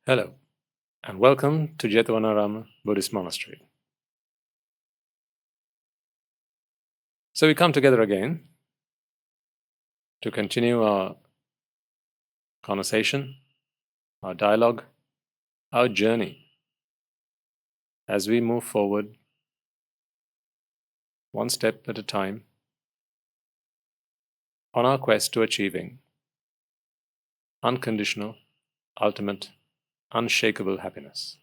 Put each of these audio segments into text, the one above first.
Hello, and welcome to Jethavanarama Buddhist Monastery. So we come together again to continue our conversation, our dialogue, our journey as we move forward one step at a time on our quest to achieving unconditional, ultimate, unshakable happiness.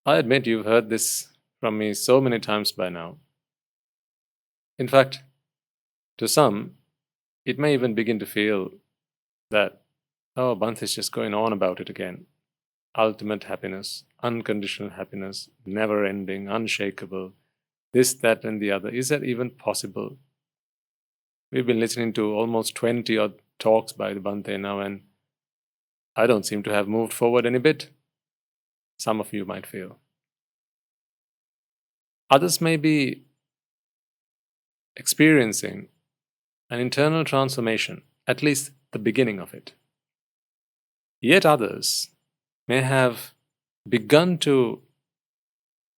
I admit you've heard this from me so many times by now. In fact, to some, it may even begin to feel that, oh, Bhante is just going on about it again. Ultimate happiness, unconditional happiness, never-ending, unshakable, this, that, and the other. Is that even possible? We've been listening to almost 20-odd talks by the Bhante now, and I don't seem to have moved forward any bit. Some of you might feel. Others may be experiencing an internal transformation, at least the beginning of it. Yet others may have begun to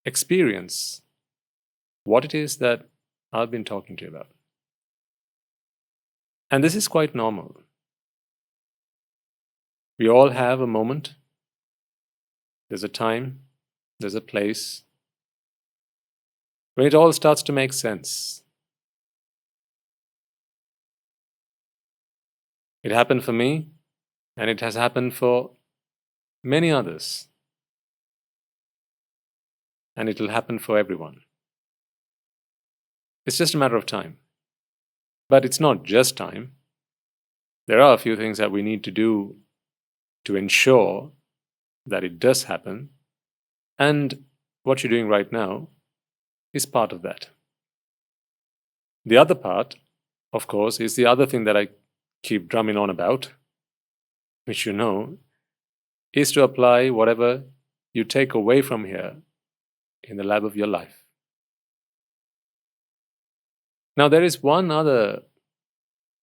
experience what it is that I've been talking to you about. And this is quite normal. We all have a moment, there's a time, there's a place, when it all starts to make sense. It happened for me, and it has happened for many others. And it will happen for everyone. It's just a matter of time. But it's not just time. There are a few things that we need to do to ensure that it does happen. And what you're doing right now is part of that. The other part, of course, is the other thing that I keep drumming on about, which you know, is to apply whatever you take away from here in the lab of your life. Now, there is one other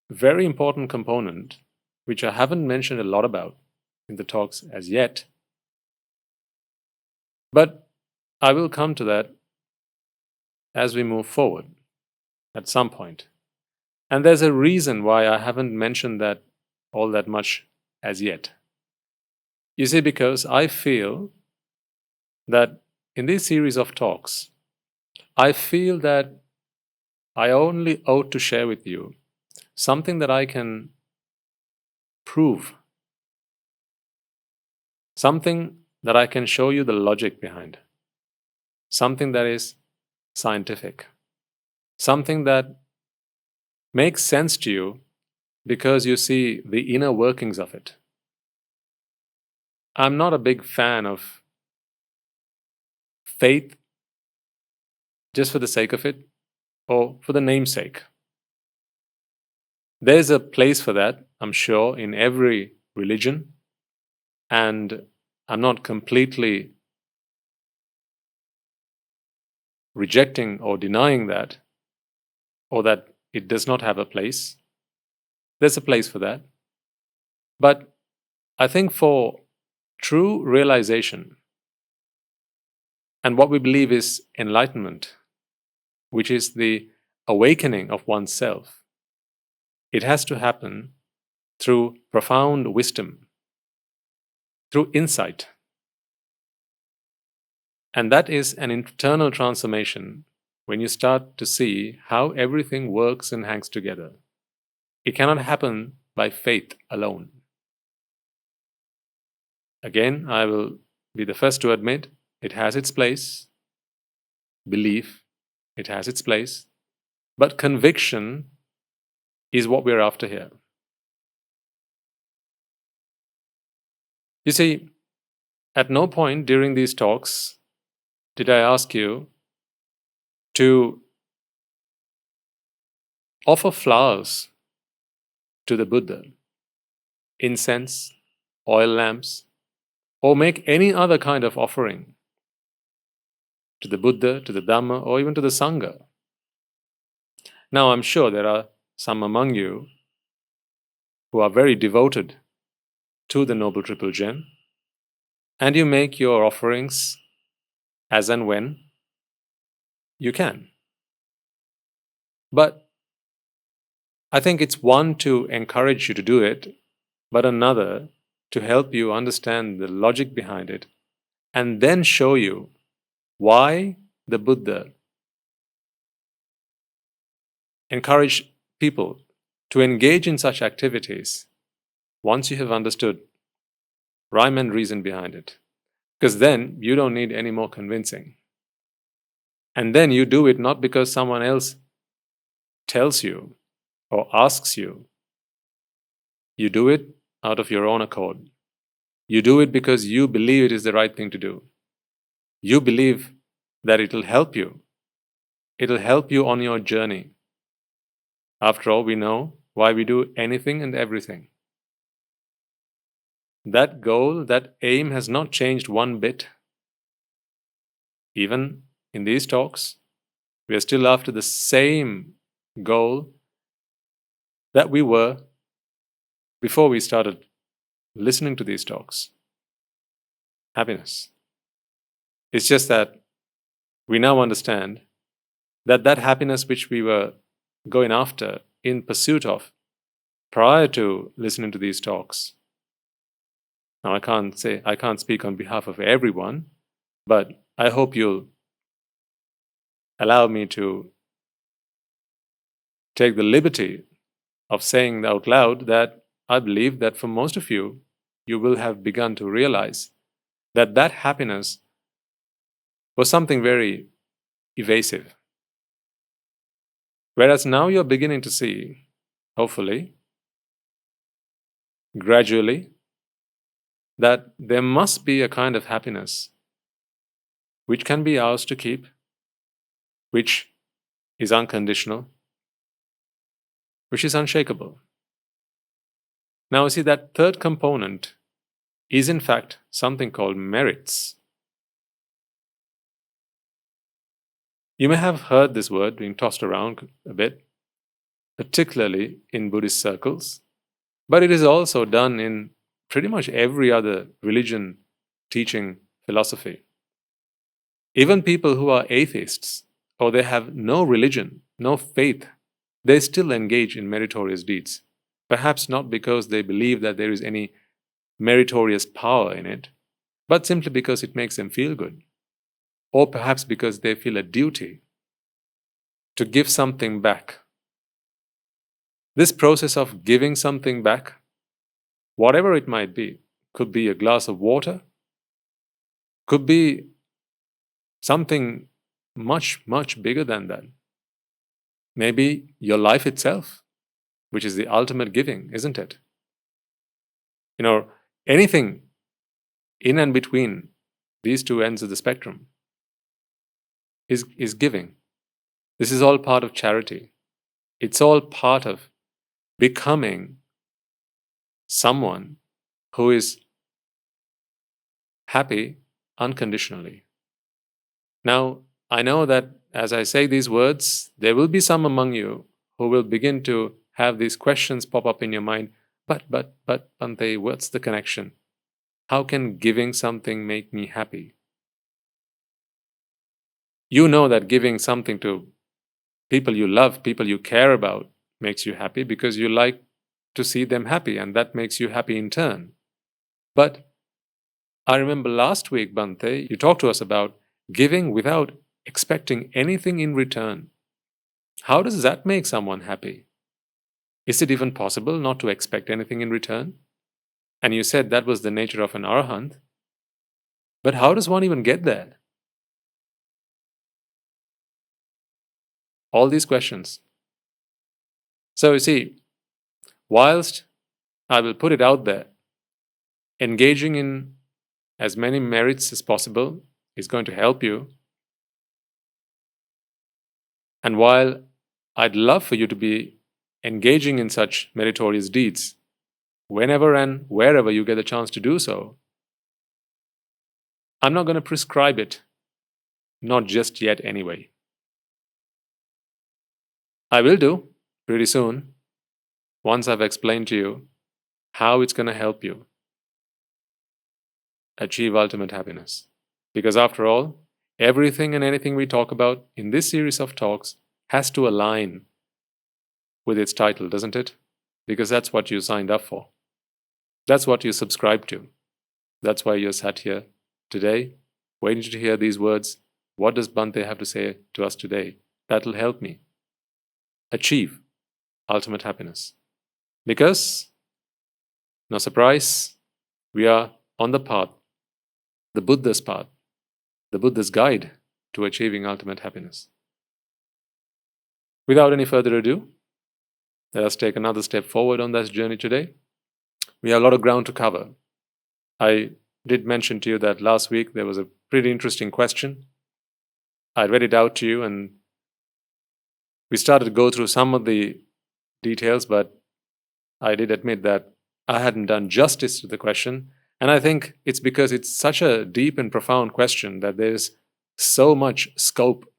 very important component which I haven't mentioned a lot about in the talks as yet, but I will come to that as we move forward at some point. And there's a reason why I haven't mentioned that all that much as yet. You see, because I feel that in this series of talks, I feel that I only ought to share with you something that I can prove, something that I can show you the logic behind, something that is scientific, something that makes sense to you because you see the inner workings of it. I'm not a big fan of faith just for the sake of it or for the namesake. There's a place for that, I'm sure, in every religion, and I'm not completely rejecting or denying that, or that it does not have a place. There's a place for that. But I think for true realization, and what we believe is enlightenment, which is the awakening of oneself, it has to happen through profound wisdom, through insight. And that is an internal transformation when you start to see how everything works and hangs together. It cannot happen by faith alone. Again, I will be the first to admit it has its place. Belief, it has its place. But conviction is what we're after here. You see, at no point during these talks did I ask you to offer flowers to the Buddha, incense, oil lamps, or make any other kind of offering to the Buddha, to the Dhamma, or even to the Sangha. Now, I'm sure there are some among you who are very devoted to the Noble Triple Gem, and you make your offerings as and when you can. But I think it's one to encourage you to do it, but another to help you understand the logic behind it, and then show you why the Buddha encouraged people to engage in such activities once you have understood rhyme and reason behind it. Because then you don't need any more convincing. And then you do it not because someone else tells you or asks you. You do it out of your own accord. You do it because you believe it is the right thing to do. You believe that it'll help you. It'll help you on your journey. After all, we know why we do anything and everything. That goal, that aim has not changed one bit. Even in these talks, we are still after the same goal that we were before we started listening to these talks. Happiness. It's just that we now understand that that happiness which we were going after, in pursuit of, prior to listening to these talks. Now I can't speak on behalf of everyone, but I hope you'll allow me to take the liberty of saying out loud that I believe that for most of you, you will have begun to realize that that happiness was something very evasive. Whereas now you're beginning to see, hopefully, gradually, that there must be a kind of happiness which can be ours to keep, which is unconditional, which is unshakable. Now, you see, that third component is in fact something called merits. You may have heard this word being tossed around a bit, particularly in Buddhist circles, but it is also done in pretty much every other religion, teaching, philosophy. Even people who are atheists, or they have no religion, no faith, they still engage in meritorious deeds. Perhaps not because they believe that there is any meritorious power in it, but simply because it makes them feel good. Or perhaps because they feel a duty to give something back. This process of giving something back, whatever it might be, could be a glass of water, could be something much, much bigger than that. Maybe your life itself, which is the ultimate giving, isn't it? Anything in and between these two ends of the spectrum is giving. This is all part of charity. It's all part of becoming someone who is happy unconditionally. Now, I know that as I say these words, there will be some among you who will begin to have these questions pop up in your mind. But, Bhante, what's the connection? How can giving something make me happy? You know that giving something to people you love, people you care about, makes you happy because you like to see them happy, and that makes you happy in turn. But I remember last week, Bhante, you talked to us about giving without expecting anything in return. How does that make someone happy? Is it even possible not to expect anything in return? And you said that was the nature of an Arahant. But how does one even get there? All these questions. So you see, whilst I will put it out there, engaging in as many merits as possible is going to help you. And while I'd love for you to be engaging in such meritorious deeds, whenever and wherever you get a chance to do so, I'm not going to prescribe it, not just yet anyway. I will do pretty soon, once I've explained to you how it's going to help you achieve ultimate happiness. Because after all, everything and anything we talk about in this series of talks has to align with its title, doesn't it? Because that's what you signed up for. That's what you subscribe to. That's why you're sat here today, waiting to hear these words. What does Bhante have to say to us today? That'll help me achieve ultimate happiness. Because, no surprise, we are on the path, the Buddha's path, the Buddha's guide to achieving ultimate happiness. Without any further ado, let us take another step forward on this journey today. We have a lot of ground to cover. I did mention to you that last week there was a pretty interesting question. I read it out to you and we started to go through some of the details, but I did admit that I hadn't done justice to the question. And I think it's because it's such a deep and profound question that there's so much scope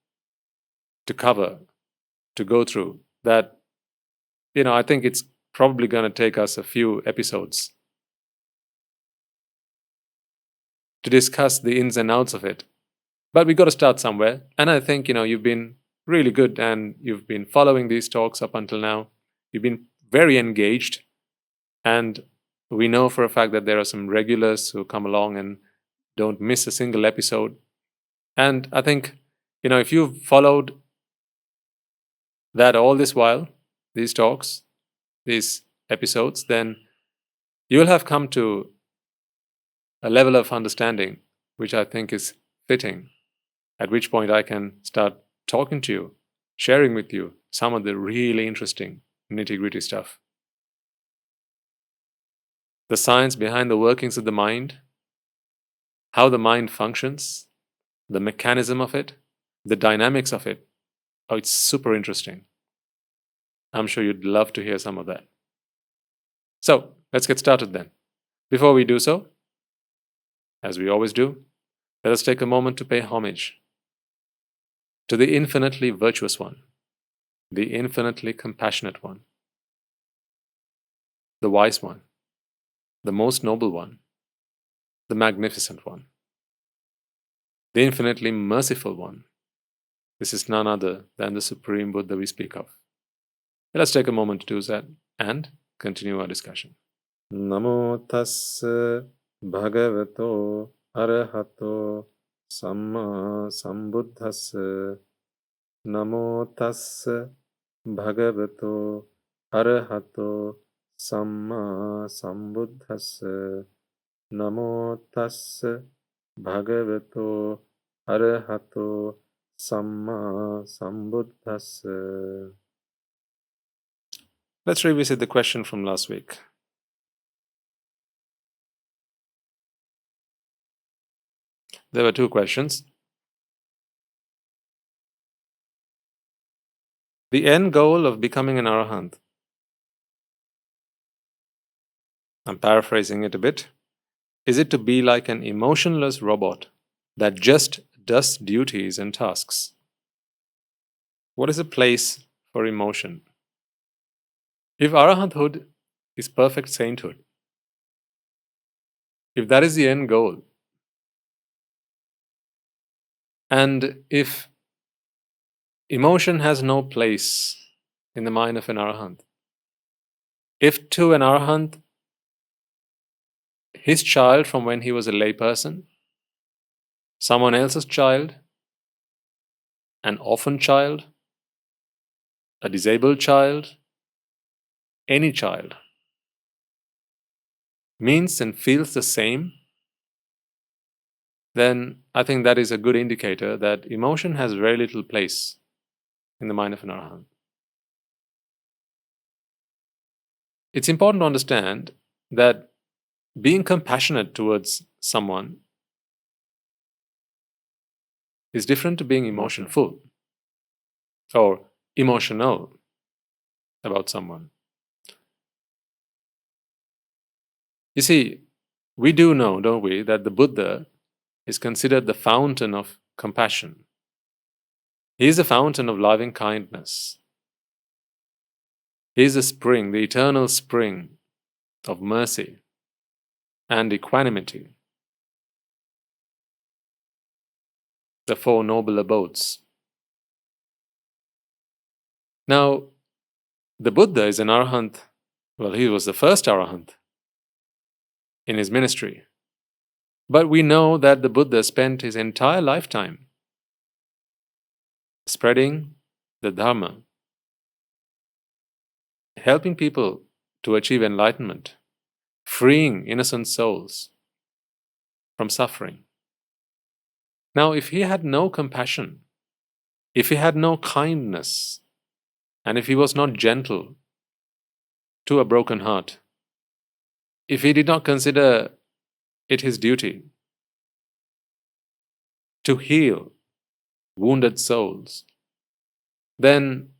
to cover, to go through, that, I think it's probably going to take us a few episodes to discuss the ins and outs of it. But we got to start somewhere. And I think, you've been really good and you've been following these talks up until now. You've been very engaged. And we know for a fact that there are some regulars who come along and don't miss a single episode. And I think, if you've followed that all this while, these talks, these episodes, then you'll have come to a level of understanding which I think is fitting, at which point I can start talking to you, sharing with you some of the really interesting nitty-gritty stuff. The science behind the workings of the mind, how the mind functions, the mechanism of it, the dynamics of it. Oh, it's super interesting. I'm sure you'd love to hear some of that. So, let's get started then. Before we do so, as we always do, let us take a moment to pay homage to the infinitely virtuous one, the infinitely compassionate one, the wise one, the most noble one, the magnificent one, the infinitely merciful one. This is none other than the Supreme Buddha we speak of. Let us take a moment to do that and continue our discussion. Namo tassa bhagavato arahato samma sambuddhassa. Namo tassa bhagavato arahato samma sambuddhassa. Namo tassa bhagavato arahato samma sambuddhassa. Let's revisit the question from last week. There were two questions. The end goal of becoming an Arahant. I'm paraphrasing it a bit. Is it to be like an emotionless robot that just does duties and tasks? What is a place for emotion? If Arahanthood is perfect sainthood, if that is the end goal, and if emotion has no place in the mind of an Arahant, if to an Arahant, his child from when he was a layperson, someone else's child, an orphan child, a disabled child, any child, means and feels the same, then I think that is a good indicator that emotion has very little place in the mind of an Arahant. It's important to understand that being compassionate towards someone is different to being emotionful or emotional about someone. You see, we do know, don't we, that the Buddha is considered the fountain of compassion. He is the fountain of loving kindness. He is the spring, the eternal spring of mercy and equanimity, the Four Noble Abodes. Now, the Buddha is an Arahant. Well, he was the first Arahant in his ministry. But we know that the Buddha spent his entire lifetime spreading the Dhamma, helping people to achieve enlightenment, freeing innocent souls from suffering. Now, if he had no compassion, if he had no kindness, and if he was not gentle to a broken heart, if he did not consider it his duty to heal wounded souls, then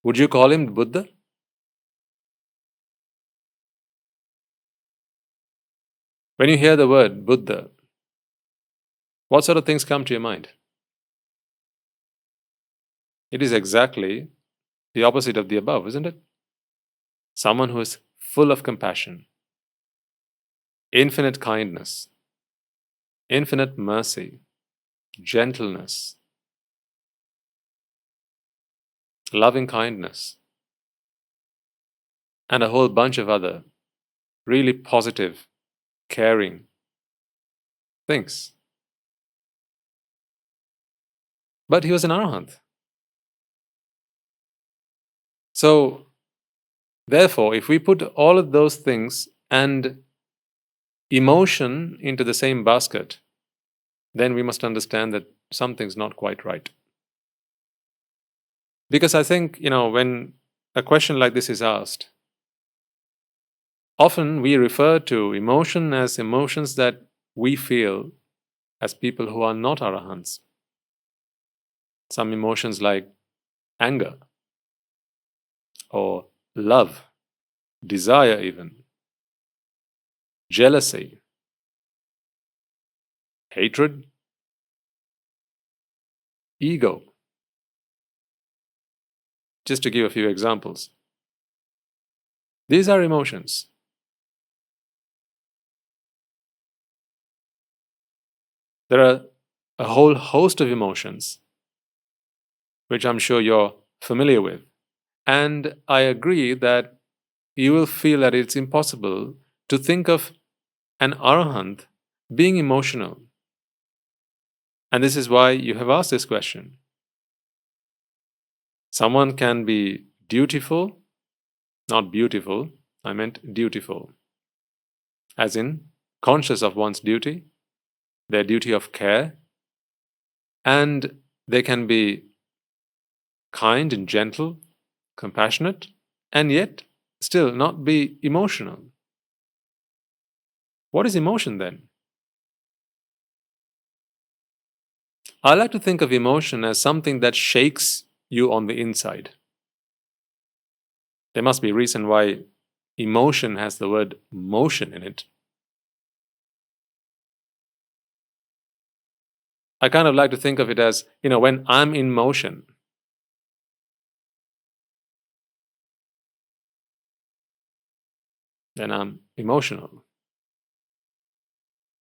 would you call him Buddha? When you hear the word Buddha, what sort of things come to your mind? It is exactly the opposite of the above, isn't it? Someone who is full of compassion, infinite kindness, infinite mercy, gentleness, loving kindness, and a whole bunch of other really positive, caring things. But he was an Arahant. So, therefore, if we put all of those things and emotion into the same basket, then we must understand that something's not quite right. Because I think, when a question like this is asked, often we refer to emotion as emotions that we feel as people who are not Arahants. Some emotions like anger, or love, desire even, jealousy, hatred, ego. Just to give a few examples. These are emotions. There are a whole host of emotions which I'm sure you're familiar with. And I agree that you will feel that it's impossible to think of an Arahant being emotional. And this is why you have asked this question. Someone can be dutiful, not beautiful, I meant dutiful, as in conscious of one's duty, their duty of care, and they can be kind and gentle, compassionate, and yet still not be emotional. What is emotion then? I like to think of emotion as something that shakes you on the inside. There must be a reason why emotion has the word motion in it. I kind of like to think of it as, when I'm in motion, then I'm emotional.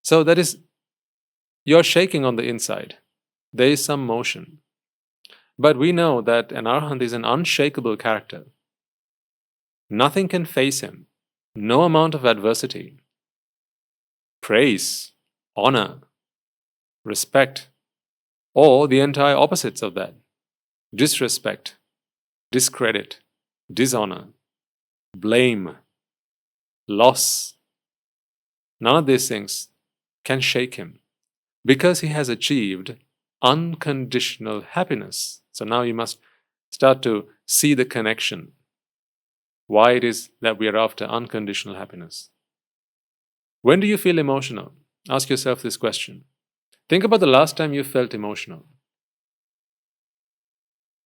So that is, you're shaking on the inside. There is some motion. But we know that an Arahant is an unshakable character. Nothing can face him. No amount of adversity, praise, honor, respect, or the entire opposites of that. Disrespect, discredit, dishonor, blame, loss. None of these things can shake him because he has achieved unconditional happiness. So now you must start to see the connection. Why it is that we are after unconditional happiness. When do you feel emotional? Ask yourself this question. Think about the last time you felt emotional.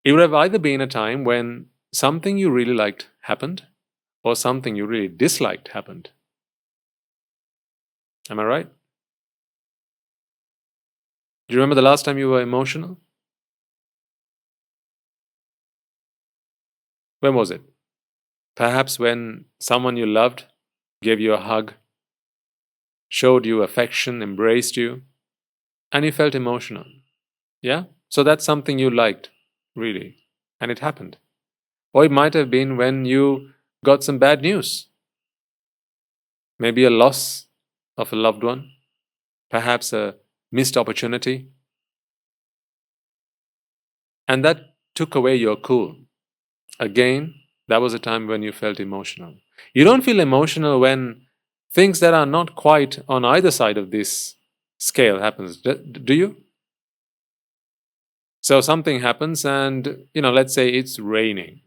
It would have either been a time when something you really liked happened or something you really disliked happened. Am I right? Do you remember the last time you were emotional? When was it? Perhaps when someone you loved gave you a hug, showed you affection, embraced you, and you felt emotional. Yeah? So that's something you liked, really, and it happened. Or it might have been when you got some bad news. Maybe a loss of a loved one, perhaps a missed opportunity. And that took away your cool. Again, that was a time when you felt emotional. You don't feel emotional when things that are not quite on either side of this scale happens, do you? So something happens and, let's say it's raining.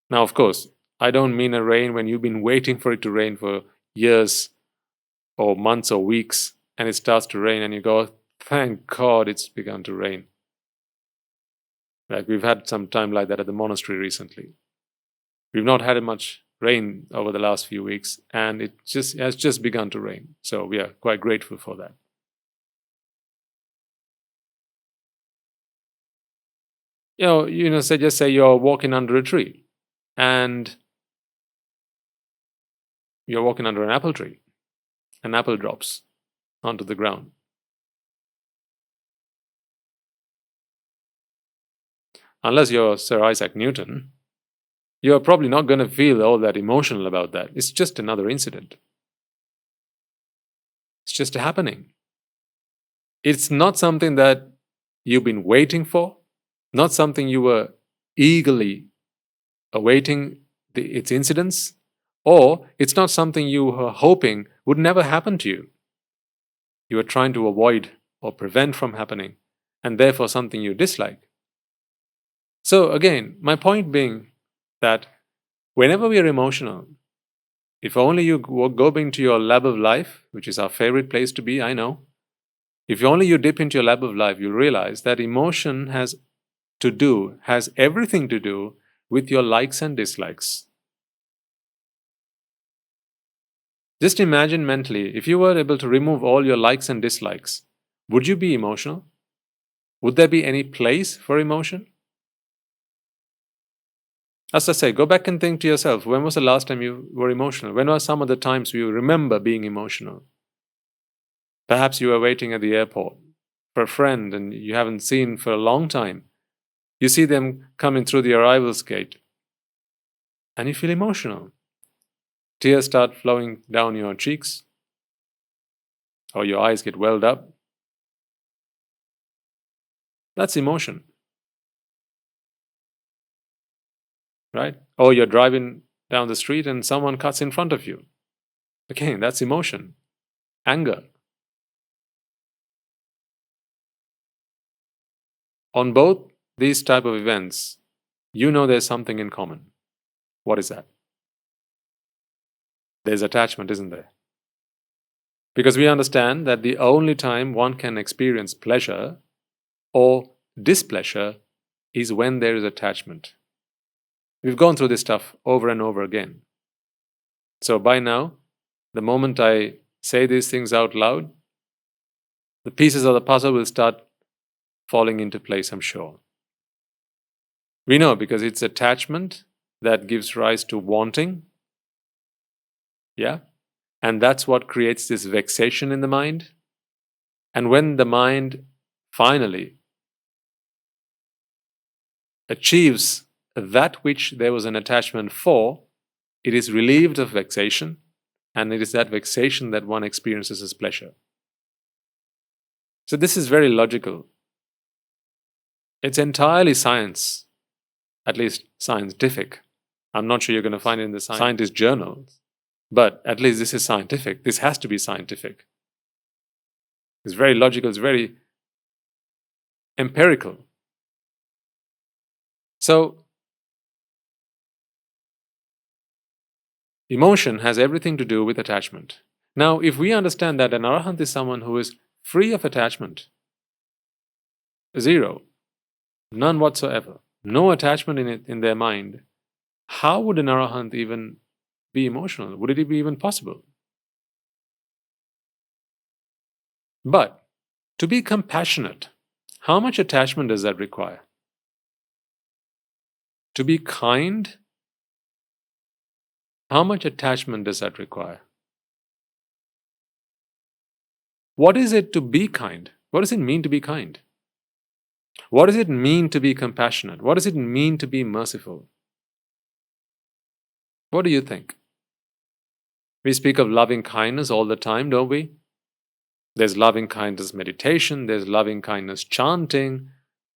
Now, of course, I don't mean a rain when you've been waiting for it to rain for years or months or weeks, and it starts to rain and you go, thank God it's begun to rain. Like we've had some time like that at the monastery recently. We've not had much rain over the last few weeks, and it has just begun to rain. So we are quite grateful for that. Just say you're walking under a tree, and you're walking under an apple tree. An apple drops onto the ground. Unless you're Sir Isaac Newton, you're probably not going to feel all that emotional about that. It's just another incident. It's just happening. It's not something that you've been waiting for, not something you were eagerly awaiting its incidence, or it's not something you were hoping would never happen to you. You were trying to avoid or prevent from happening, and therefore something you dislike. So again, my point being that whenever we are emotional, if only you go into your lab of life, which is our favorite place to be, I know, if only you dip into your lab of life, you'll realize that emotion has everything to do with your likes and dislikes. Just imagine mentally, if you were able to remove all your likes and dislikes, would you be emotional? Would there be any place for emotion? As I say, go back and think to yourself, when was the last time you were emotional? When were some of the times you remember being emotional? Perhaps you were waiting at the airport for a friend and you haven't seen for a long time. You see them coming through the arrivals gate and you feel emotional. Tears start flowing down your cheeks or your eyes get welled up. That's emotion. Right? Or you're driving down the street and someone cuts in front of you. Again, that's emotion. Anger. On both these type of events, there's something in common. What is that? There's attachment, isn't there? Because we understand that the only time one can experience pleasure or displeasure is when there is attachment. We've gone through this stuff over and over again. So by now, the moment I say these things out loud, the pieces of the puzzle will start falling into place, I'm sure. We know because it's attachment that gives rise to wanting. Yeah? And that's what creates this vexation in the mind. And when the mind finally achieves that which there was an attachment for, it is relieved of vexation, and it is that vexation that one experiences as pleasure. So this is very logical. It's entirely science, at least scientific. I'm not sure you're going to find it in the scientist journals, but at least this is scientific. This has to be scientific. It's very logical, it's very empirical. So, emotion has everything to do with attachment. Now, if we understand that an Arahant is someone who is free of attachment, zero, none whatsoever, no attachment in their mind, how would an Arahant even be emotional? Would it be even possible? But to be compassionate, how much attachment does that require? To be kind, How much attachment does that require? What is it to be kind? What does it mean to be kind? What does it mean to be compassionate? What does it mean to be merciful? What do you think? We speak of loving kindness all the time, don't we? There's loving kindness meditation, there's loving kindness chanting,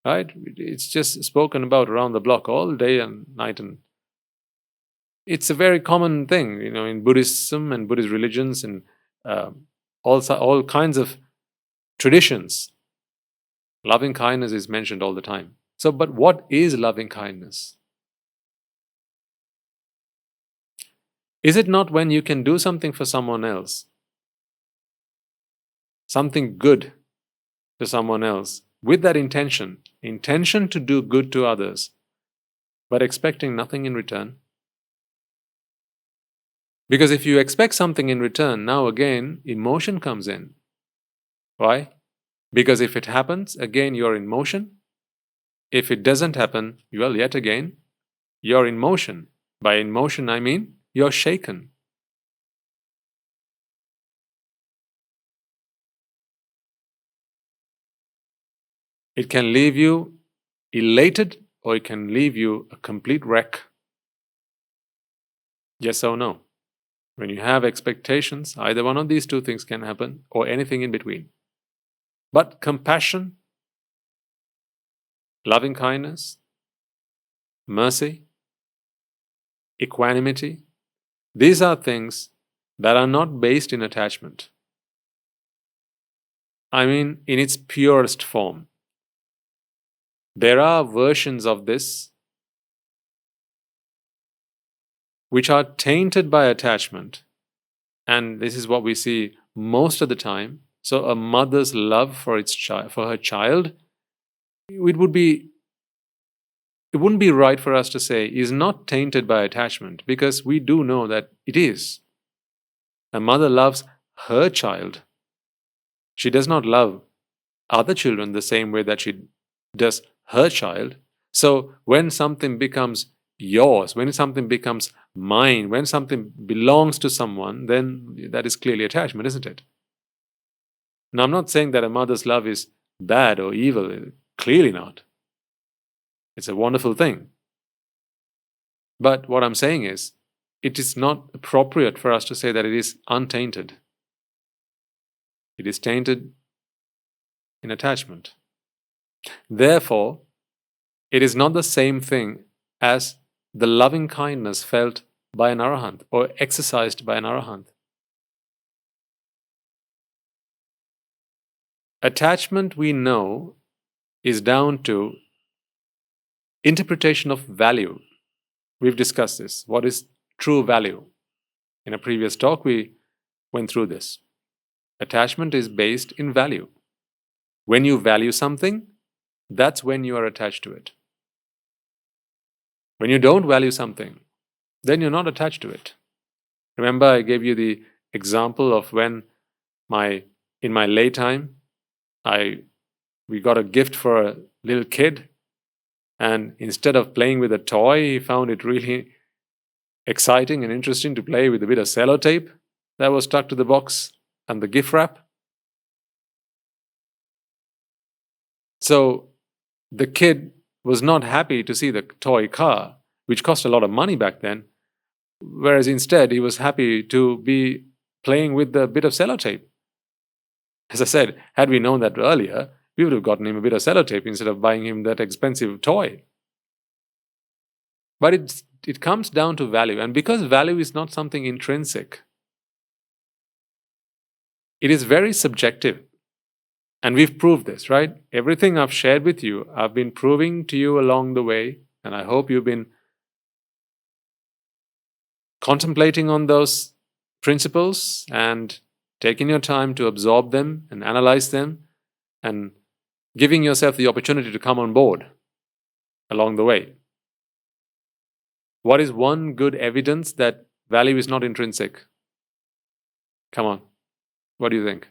right? It's just spoken about around the block all day and night, and it's a very common thing, in Buddhism and Buddhist religions and all kinds of traditions. Loving kindness is mentioned all the time. So, but what is loving kindness? Is it not when you can do something for someone else, something good to someone else, with that intention to do good to others, but expecting nothing in return? Because if you expect something in return, now again, emotion comes in. Why? Because if it happens, again, you're in motion. If it doesn't happen, well, yet again, you're in motion. By in motion, I mean you're shaken. It can leave you elated, or it can leave you a complete wreck. Yes or no? When you have expectations, either one of these two things can happen, or anything in between. But compassion, loving kindness, mercy, equanimity, these are things that are not based in attachment. I mean, in its purest form. There are versions of this which are tainted by attachment, and this is what we see most of the time. So a mother's love for her child, it wouldn't be right for us to say is not tainted by attachment, because we do know that it is. A mother loves her child. She does not love other children the same way that she does her child. So when something becomes yours, when something becomes mine, when something belongs to someone, then that is clearly attachment, isn't it? Now, I'm not saying that a mother's love is bad or evil. Clearly not. It's a wonderful thing. But what I'm saying is, it is not appropriate for us to say that it is untainted. It is tainted in attachment. Therefore, it is not the same thing as the loving kindness felt by an Arahant or exercised by an Arahant. Attachment, we know, is down to interpretation of value. We've discussed this. What is true value? In a previous talk, we went through this. Attachment is based in value. When you value something, that's when you are attached to it. When you don't value something, then you're not attached to it. Remember, I gave you the example of when in my lay time, we got a gift for a little kid, and instead of playing with a toy, he found it really exciting and interesting to play with a bit of sellotape that was stuck to the box and the gift wrap. So the kid was not happy to see the toy car, which cost a lot of money back then, whereas instead he was happy to be playing with the bit of sellotape. As I said, had we known that earlier, we would have gotten him a bit of sellotape instead of buying him that expensive toy. But it comes down to value, and because value is not something intrinsic, it is very subjective. And we've proved this, right? Everything I've shared with you, I've been proving to you along the way, and I hope you've been contemplating on those principles and taking your time to absorb them and analyze them and giving yourself the opportunity to come on board along the way. What is one good evidence that value is not intrinsic? Come on. What do you think?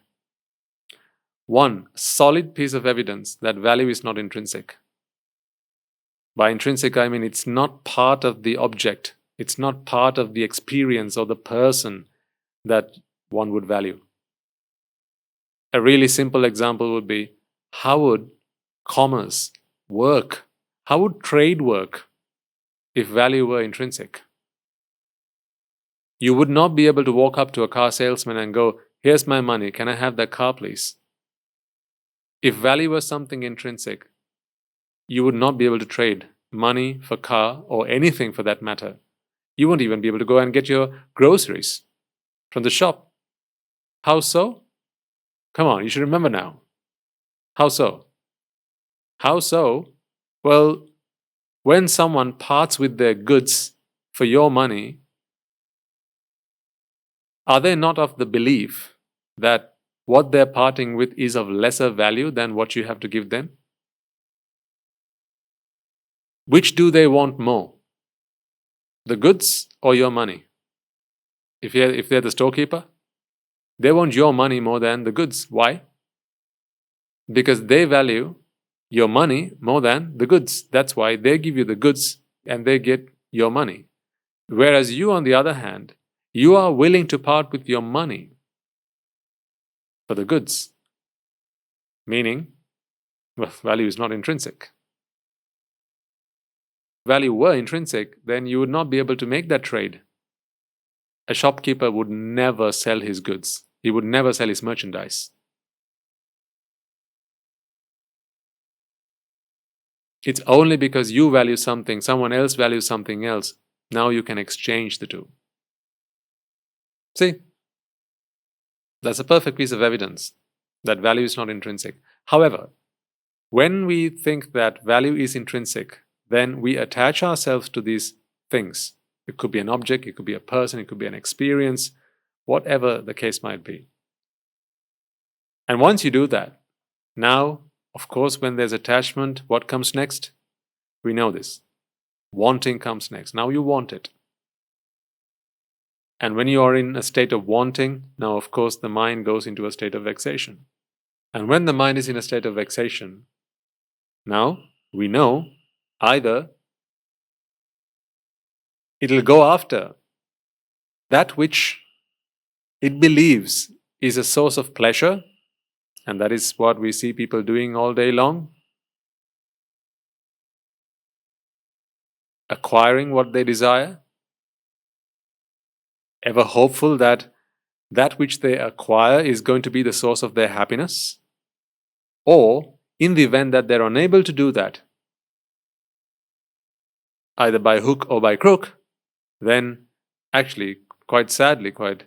One solid piece of evidence that value is not intrinsic. By intrinsic, I mean it's not part of the object It's not part of the experience or the person that one would value. A really simple example would be, how would commerce work? How would trade work if value were intrinsic? You would not be able to walk up to a car salesman and go, "Here's my money, can I have that car please?" If value was something intrinsic, you would not be able to trade money for car or anything for that matter. You won't even be able to go and get your groceries from the shop. How so? Come on, you should remember now. How so? How so? Well, when someone parts with their goods for your money, are they not of the belief that what they're parting with is of lesser value than what you have to give them? Which do they want more? The goods or your money? If they're the storekeeper, they want your money more than the goods. Why? Because they value your money more than the goods. That's why they give you the goods and they get your money. Whereas you, on the other hand, you are willing to part with your money for the goods. Meaning, well, value is not intrinsic. If value were intrinsic, then you would not be able to make that trade. A shopkeeper would never sell his goods. He would never sell his merchandise. It's only because you value something, someone else values something else, now you can exchange the two. See, that's a perfect piece of evidence that value is not intrinsic. However, when we think that value is intrinsic, then we attach ourselves to these things. It could be an object, it could be a person, it could be an experience, whatever the case might be. And once you do that, now, of course, when there's attachment, what comes next? We know this. Wanting comes next. Now you want it. And when you are in a state of wanting, now of course the mind goes into a state of vexation. And when the mind is in a state of vexation, now we know either it'll go after that which it believes is a source of pleasure, and that is what we see people doing all day long, acquiring what they desire, ever hopeful that that which they acquire is going to be the source of their happiness, or in the event that they're unable to do that, either by hook or by crook, then actually, quite sadly, quite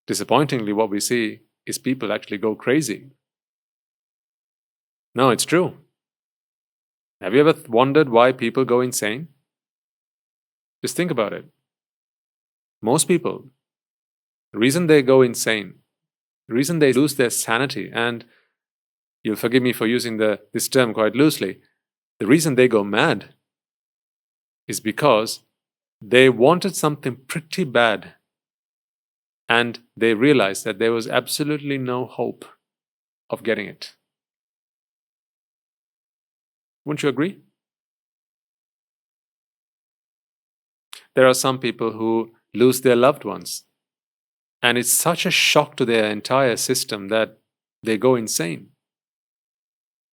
disappointingly, what we see is people actually go crazy. No, it's true. Have you ever wondered why people go insane? Just think about it. Most people, the reason they go insane, the reason they lose their sanity, and you'll forgive me for using this term quite loosely, the reason they go mad is because they wanted something pretty bad and they realized that there was absolutely no hope of getting it. Wouldn't you agree? There are some people who lose their loved ones, and it's such a shock to their entire system that they go insane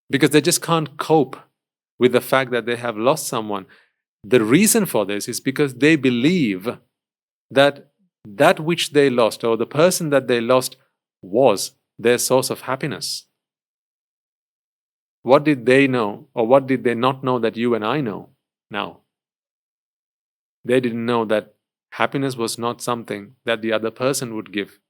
because they just can't cope with the fact that they have lost someone. The reason for this is because they believe that that which they lost, or the person that they lost, was their source of happiness. What did they know, or what did they not know that you and I know now? They didn't know that happiness was not something that the other person would give.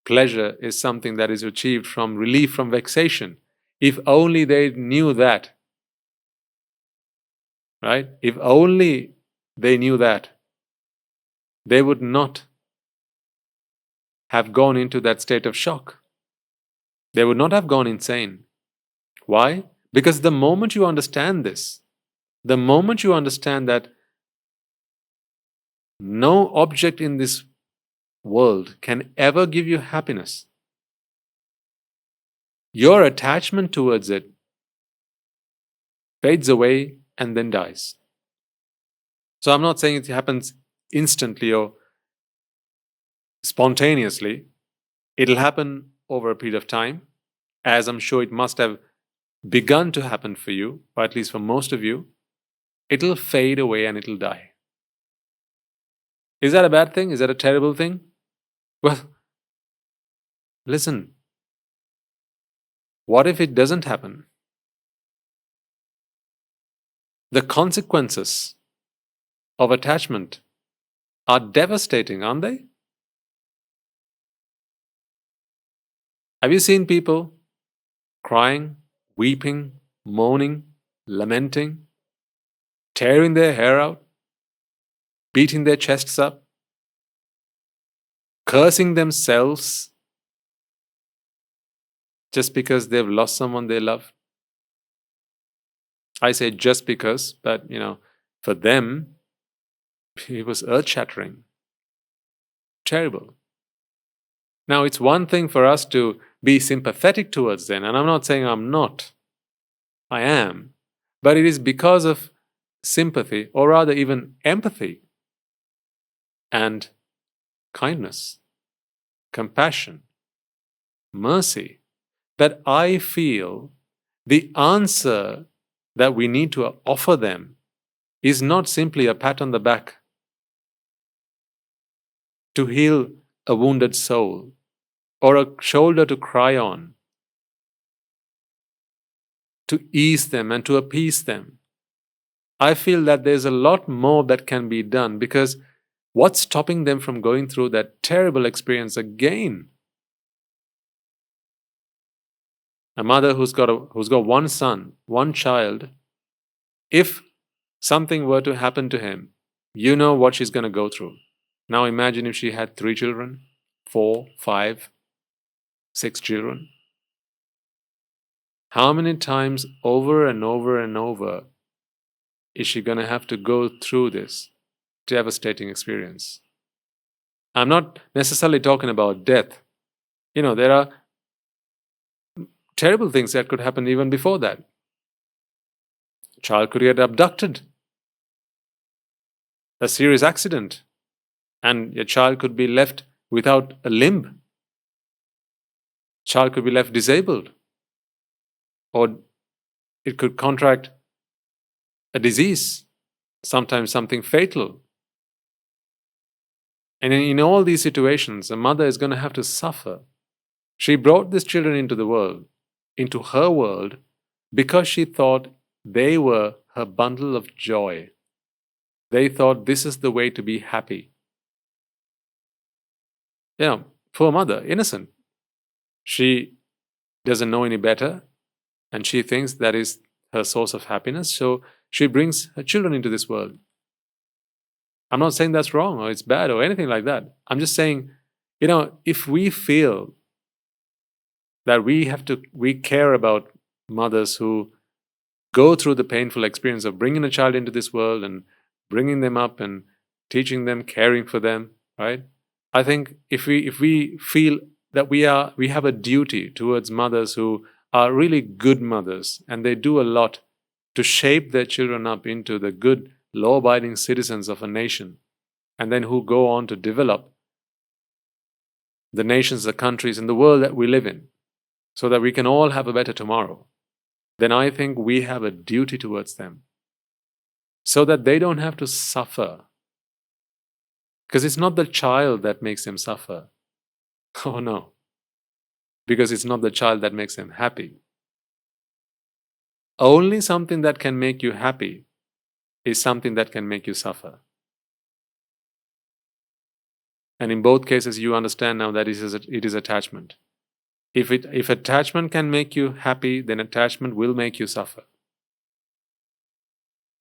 Pleasure is something that is achieved from relief from vexation. If only they knew that. Right? If only they knew that, they would not have gone into that state of shock. They would not have gone insane. Why? Because the moment you understand this, the moment you understand that no object in this world can ever give you happiness, your attachment towards it fades away and then dies. So I'm not saying it happens instantly or spontaneously. It'll happen over a period of time, as I'm sure it must have begun to happen for you, or at least for most of you. It'll fade away and it'll die. Is that a bad thing? Is that a terrible thing? Well, listen. What if it doesn't happen? The consequences of attachment are devastating, aren't they? Have you seen people crying, weeping, moaning, lamenting, tearing their hair out, beating their chests up, cursing themselves just because they've lost someone they love? I say just because, but for them, it was earth-shattering, terrible. Now, it's one thing for us to be sympathetic towards them, and I'm not saying I'm not. I am. But it is because of sympathy, or rather even empathy, and kindness, compassion, mercy, that I feel the answer that we need to offer them is not simply a pat on the back to heal a wounded soul, or a shoulder to cry on, to ease them and to appease them. I feel that there's a lot more that can be done, because what's stopping them from going through that terrible experience again? A mother who's got one son, one child, if something were to happen to him, you know what she's going to go through. Now imagine if she had 3 children, 4, 5, 6 children. How many times over and over and over is she going to have to go through this devastating experience? I'm not necessarily talking about death. There are terrible things that could happen even before that. A child could get abducted, a serious accident, and your child could be left without a limb. Child could be left disabled, or it could contract a disease, sometimes something fatal. And in all these situations, a mother is going to have to suffer. She brought these children into the world, into her world, because she thought they were her bundle of joy. They thought this is the way to be happy. Poor mother, innocent. She doesn't know any better, and she thinks that is her source of happiness, so she brings her children into this world. I'm not saying that's wrong or it's bad or anything like that. I'm just saying, if we feel that we care about mothers who go through the painful experience of bringing a child into this world and bringing them up and teaching them, caring for them, right? I think if we feel that we have a duty towards mothers who are really good mothers, and they do a lot to shape their children up into the good, law-abiding citizens of a nation, and then who go on to develop the nations, the countries, and the world that we live in, so that we can all have a better tomorrow, then I think we have a duty towards them, so that they don't have to suffer. Because it's not the child that makes them suffer. Oh no. Because it's not the child that makes them happy. Only something that can make you happy is something that can make you suffer. And in both cases, you understand now that it is attachment. If attachment can make you happy, then attachment will make you suffer.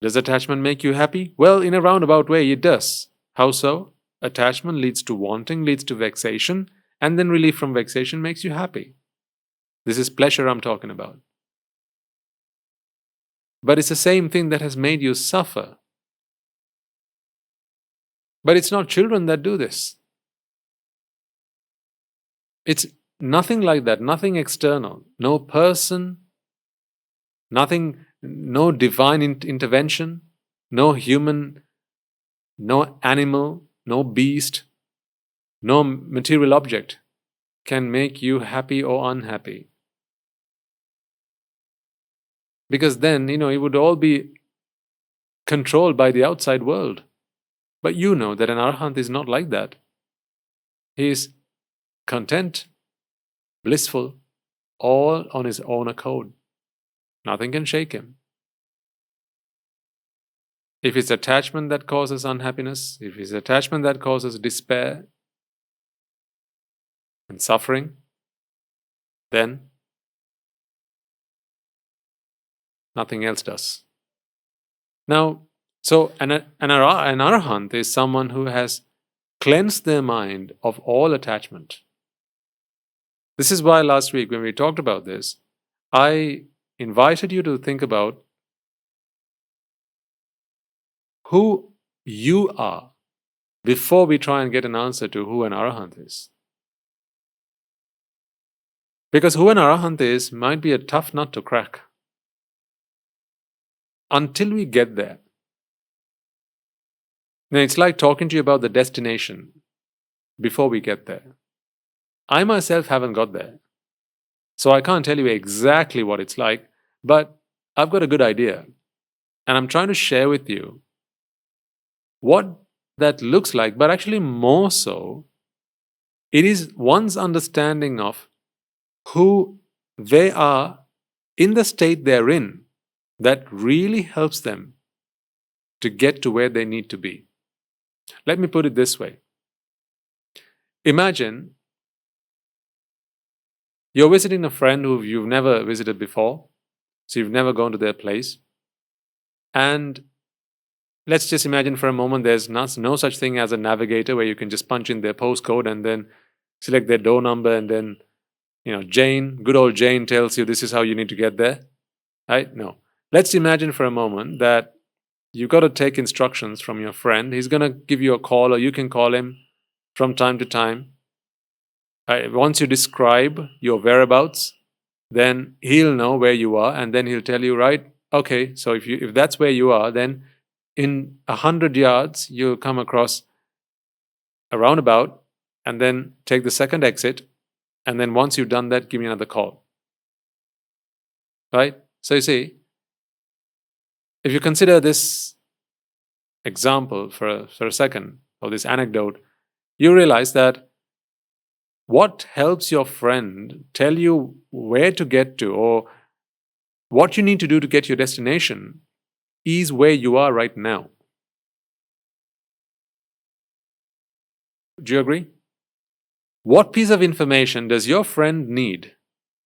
Does attachment make you happy? Well, in a roundabout way, it does. How so? Attachment leads to wanting, leads to vexation, and then relief from vexation makes you happy. This is pleasure I'm talking about. But it's the same thing that has made you suffer. But it's not children that do this. It's nothing like that, nothing external, no person, nothing, no divine intervention, no human no animal, no beast, no material object can make you happy or unhappy. Because then, it would all be controlled by the outside world. But you know that an Arahant is not like that. He is content, blissful, all on his own accord. Nothing can shake him. If it's attachment that causes unhappiness, if it's attachment that causes despair and suffering, then nothing else does. Now, so an Arahant is someone who has cleansed their mind of all attachment. This is why last week when we talked about this, I invited you to think about who you are before we try and get an answer to who an Arahant is. Because who an Arahant is might be a tough nut to crack. Until we get there. Now, it's like talking to you about the destination before we get there. I myself haven't got there. So I can't tell you exactly what it's like, but I've got a good idea. And I'm trying to share with you what that looks like, but actually more so, it is one's understanding of who they are in the state they're in that really helps them to get to where they need to be. Let me put it this way. Imagine you're visiting a friend who you've never visited before, so you've never gone to their place, and let's just imagine for a moment there's no such thing as a navigator where you can just punch in their postcode and then select their door number and then, Jane, good old Jane tells you this is how you need to get there. Right? No. Let's imagine for a moment that you've got to take instructions from your friend. He's going to give you a call or you can call him from time to time. Once you describe your whereabouts, then he'll know where you are and then he'll tell you, right, okay, so if that's where you are, then in 100 yards, you'll come across a roundabout and then take the second exit. And then once you've done that, give me another call. Right? So you see, if you consider this example for a second, or this anecdote, you realize that what helps your friend tell you where to get to or what you need to do to get to your destination is where you are right now. Do you agree? What piece of information does your friend need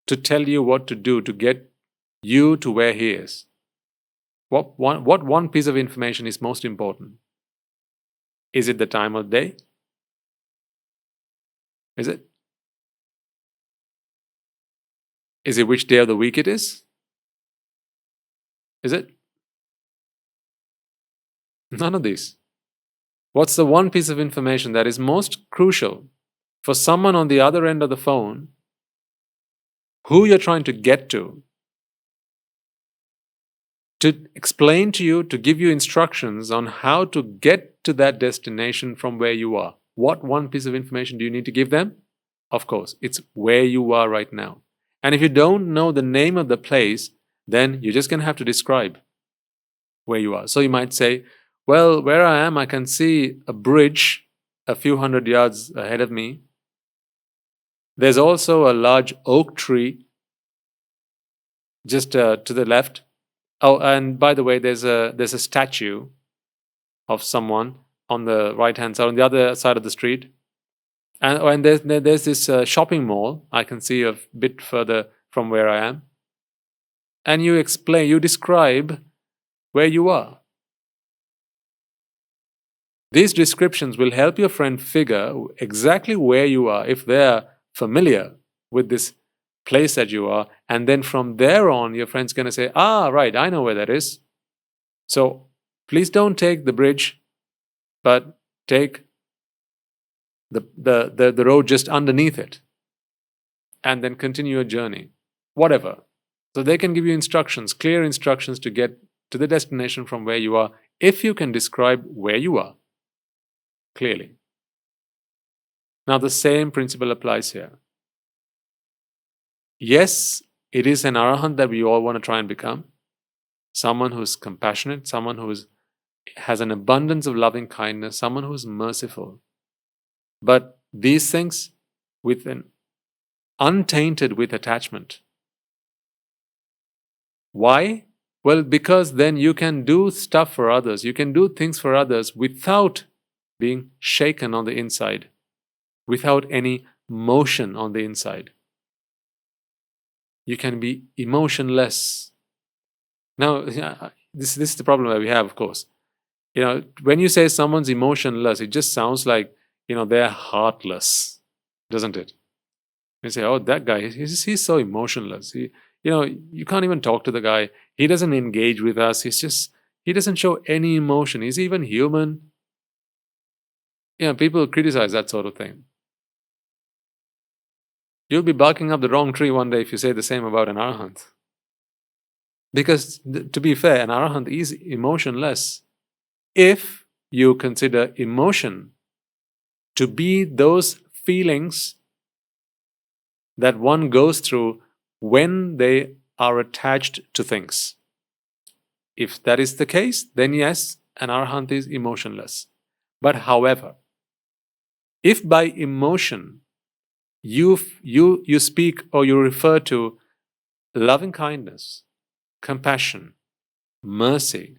to tell you what to do to get you to where he is? What one piece of information is most important? Is it the time of day? Is it? Is it which day of the week it is? Is it? None of these. What's the one piece of information that is most crucial for someone on the other end of the phone who you're trying to get to explain to you, to give you instructions on how to get to that destination from where you are? What one piece of information do you need to give them? Of course, it's where you are right now. And if you don't know the name of the place, then you're just going to have to describe where you are. So you might say, well, where I am, I can see a bridge a few hundred yards ahead of me. There's also a large oak tree just to the left. Oh, and by the way, there's a statue of someone on the right-hand side, on the other side of the street. And there's this shopping mall I can see a bit further from where I am. And you describe where you are. These descriptions will help your friend figure exactly where you are if they're familiar with this place that you are. And then from there on, your friend's going to say, right, I know where that is. So please don't take the bridge, but take the road just underneath it. And then continue your journey. Whatever. So they can give you instructions, clear instructions to get to the destination from where you are, if you can describe where you are. clearly. Now the same principle applies here. Yes, it is an Arahant that we all want to try and become. Someone who is compassionate, someone who has an abundance of loving kindness, someone who is merciful. But these things with an untainted with attachment. Why? Well, because then you can do stuff for others, you can do things for others without being shaken on the inside, without any motion on the inside. You can be emotionless. Now, this is the problem that we have, of course. When you say someone's emotionless, it just sounds like, they're heartless, doesn't it? You say, oh, that guy, he's so emotionless. You can't even talk to the guy. He doesn't engage with us. He doesn't show any emotion. Is he even human? People criticize that sort of thing. You'll be barking up the wrong tree one day if you say the same about an Arahant. Because, to be fair, an Arahant is emotionless if you consider emotion to be those feelings that one goes through when they are attached to things. If that is the case, then yes, an Arahant is emotionless. But however, if by emotion you speak or you refer to loving kindness, compassion, mercy,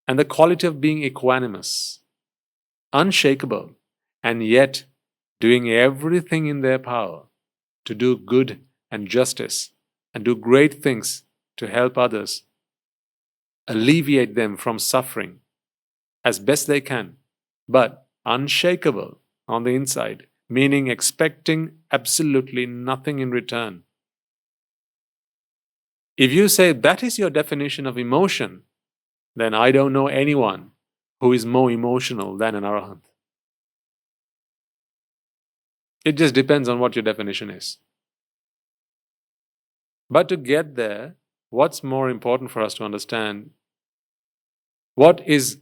and the quality of being equanimous, unshakable, and yet doing everything in their power to do good and justice and do great things to help others, alleviate them from suffering as best they can, but unshakable on the inside, meaning expecting absolutely nothing in return. If you say that is your definition of emotion, then I don't know anyone who is more emotional than an Arahant. It just depends on what your definition is. But to get there, what's more important for us to understand? What is,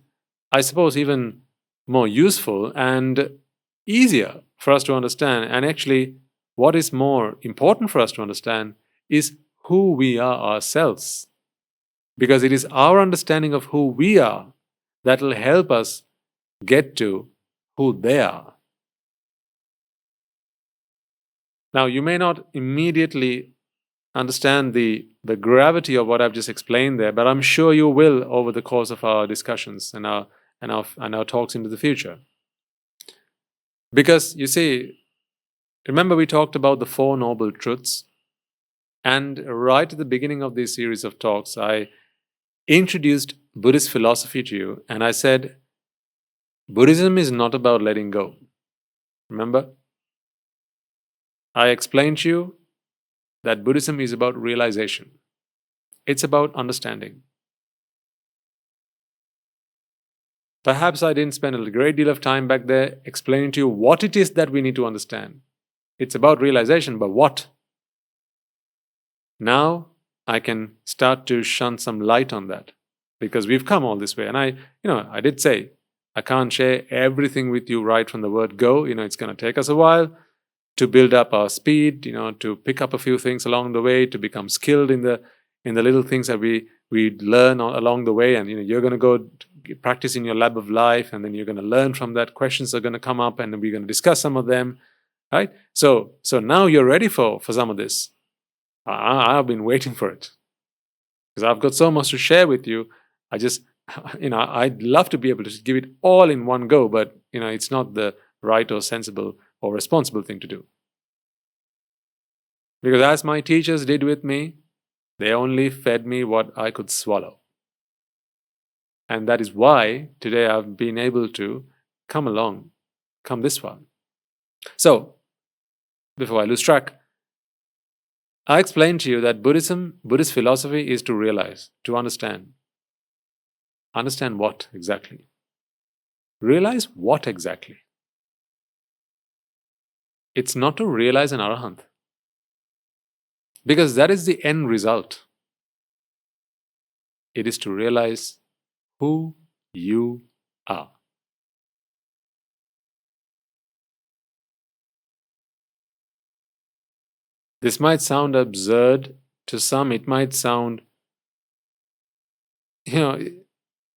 I suppose, even more useful and easier for us to understand, and actually what is more important for us to understand, is who we are ourselves. Because it is our understanding of who we are that will help us get to who they are. Now, you may not immediately understand the gravity of what I've just explained there, but I'm sure you will over the course of our discussions and our talks into the future. Because, you see, remember we talked about the Four Noble Truths? And right at the beginning of this series of talks, I introduced Buddhist philosophy to you, and I said, Buddhism is not about letting go. Remember? I explained to you that Buddhism is about realization. It's about understanding. Perhaps I didn't spend a great deal of time back there explaining to you what it is that we need to understand. It's about realization, but what? Now I can start to shine some light on that, because we've come all this way. And I did say, I can't share everything with you right from the word go. It's going to take us a while to build up our speed, to pick up a few things along the way, to become skilled in the little things that we learn along the way. And you're going to go practice in your lab of life, and then you're going to learn from that. Questions are going to come up, and we're going to discuss some of them, right? So now you're ready for some of this. I've been waiting for it, because I've got so much to share with you. I'd love to be able to just give it all in one go, but it's not the right or sensible or responsible thing to do. Because as my teachers did with me, they only fed me what I could swallow. And that is why today I've been able to come this far. So, before I lose track, I explained to you that Buddhist philosophy is to realize, to understand. Understand what exactly? Realize what exactly? It's not to realize an Arahant, because that is the end result. It is to realize who you are. This might sound absurd to some. It might sound,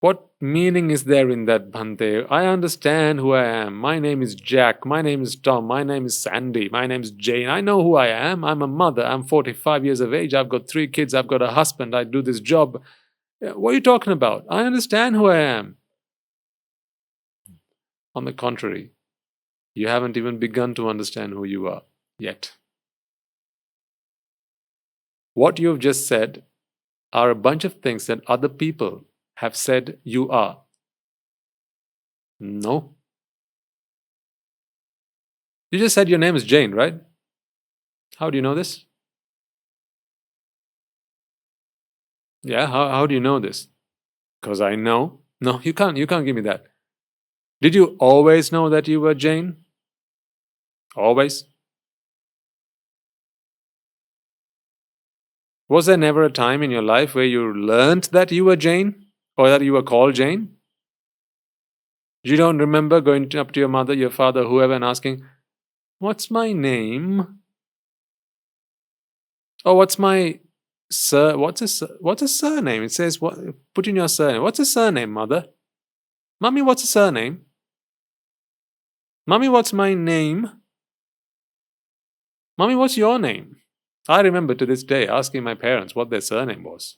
what meaning is there in that, Bhante? I understand who I am. My name is Jack. My name is Tom. My name is Sandy. My name is Jane. I know who I am. I'm a mother. I'm 45 years of age. I've got 3 kids. I've got a husband. I do this job. What are you talking about? I understand who I am. On the contrary, you haven't even begun to understand who you are yet. What you've just said are a bunch of things that other people have said you are. No. You just said your name is Jane, right? How do you know this? Yeah, how do you know this? Because I know. No, you can't give me that. Did you always know that you were Jane? Always? Was there never a time in your life where you learned that you were Jane? Or that you were called Jane? You don't remember going up to your mother, your father, whoever, and asking, "What's my name?" Oh, what's a surname? It says, put in your surname. What's a surname, mother? Mommy, what's a surname? Mommy, what's my name? Mommy, what's your name? I remember to this day asking my parents what their surname was.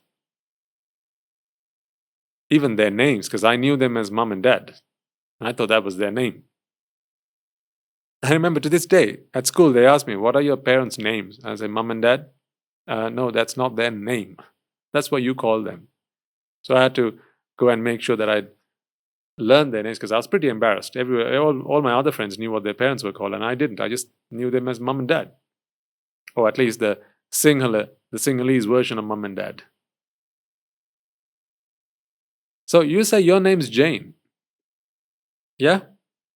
Even their names, because I knew them as mom and dad. I thought that was their name. I remember to this day, at school, they asked me, "What are your parents' names?" I say, "Mom and dad." No, that's not their name. That's what you call them. So I had to go and make sure that I learned their names, because I was pretty embarrassed. All my other friends knew what their parents were called, and I didn't. I just knew them as mom and dad. Or at least the Sinhalese version of mom and dad. So you say your name's Jane. Yeah?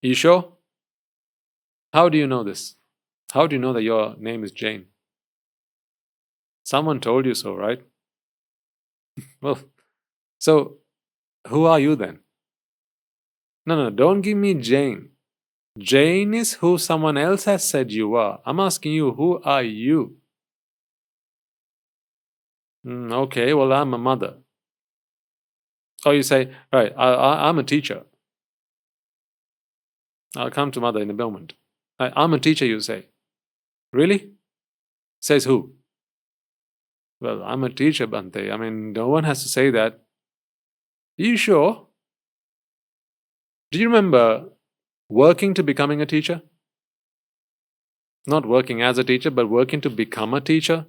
You sure? How do you know this? How do you know that your name is Jane? Someone told you so, right? Well, so who are you then? No, don't give me Jane. Jane is who someone else has said you are. I'm asking you, who are you? Okay, well, I'm a mother. Or you say, right, I'm a teacher. I'll come to mother in a moment. I'm a teacher, you say. Really? Says who? Well, I'm a teacher, Bhante. I mean, no one has to say that. Are you sure? Do you remember working to becoming a teacher? Not working as a teacher, but working to become a teacher.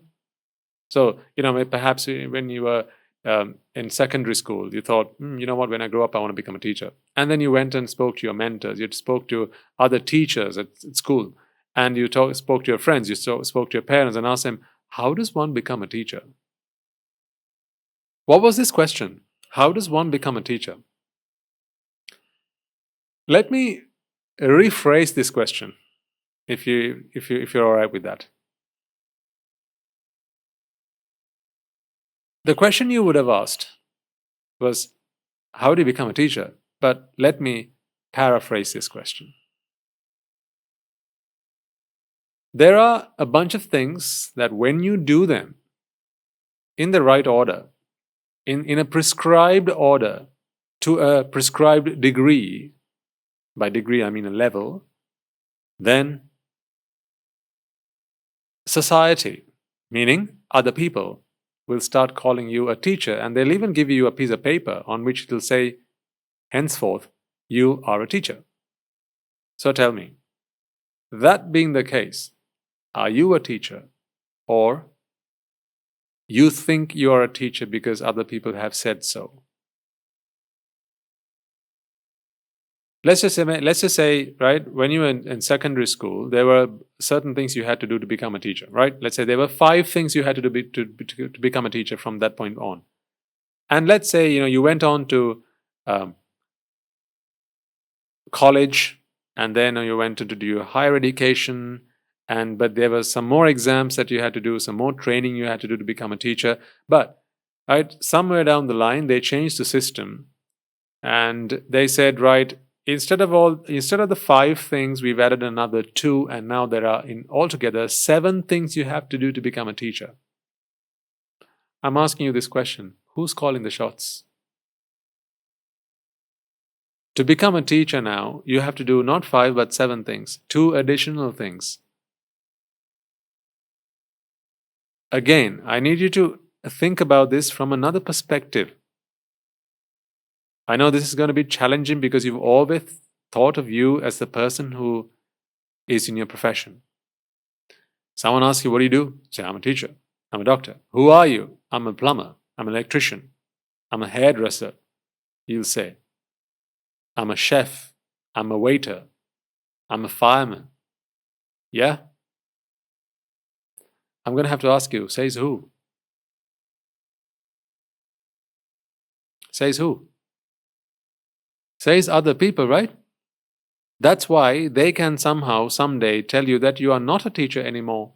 So, perhaps when you were in secondary school, you thought, you know what, when I grow up, I want to become a teacher. And then you went and spoke to your mentors. You spoke to other teachers at school. And you spoke to your friends. You spoke to your parents and asked them, how does one become a teacher? What was this question? How does one become a teacher? Let me rephrase this question, if you're all right with that. The question you would have asked was, how do you become a teacher? But let me paraphrase this question. There are a bunch of things that when you do them in the right order, in a prescribed order, to a prescribed degree, by degree I mean a level, then society, meaning other people, will start calling you a teacher, and they'll even give you a piece of paper on which it'll say, henceforth, you are a teacher. So tell me, that being the case, are you a teacher, or you think you are a teacher because other people have said so? Let's just say, right, when you were in secondary school, there were certain things you had to do to become a teacher, right? Let's say there were 5 things you had to do to become a teacher from that point on. And let's say, you went on to college, and then you went to do your higher education, but there were some more exams that you had to do, some more training you had to do to become a teacher. But right, somewhere down the line, they changed the system, and they said, right, instead of the 5 things, we've added another 2, and now there are in altogether 7 things you have to do to become a teacher. I'm asking you this question: who's calling the shots? To become a teacher now, you have to do not 5 but 7 things, 2 additional things. Again, I need you to think about this from another perspective. I know this is going to be challenging because you've always thought of you as the person who is in your profession. Someone asks you, what do you do? Say, I'm a teacher. I'm a doctor. Who are you? I'm a plumber. I'm an electrician. I'm a hairdresser. You'll say, I'm a chef. I'm a waiter. I'm a fireman. Yeah? I'm going to have to ask you, says who? Says who? Says other people, right? That's why they can somehow, someday tell you that you are not a teacher anymore.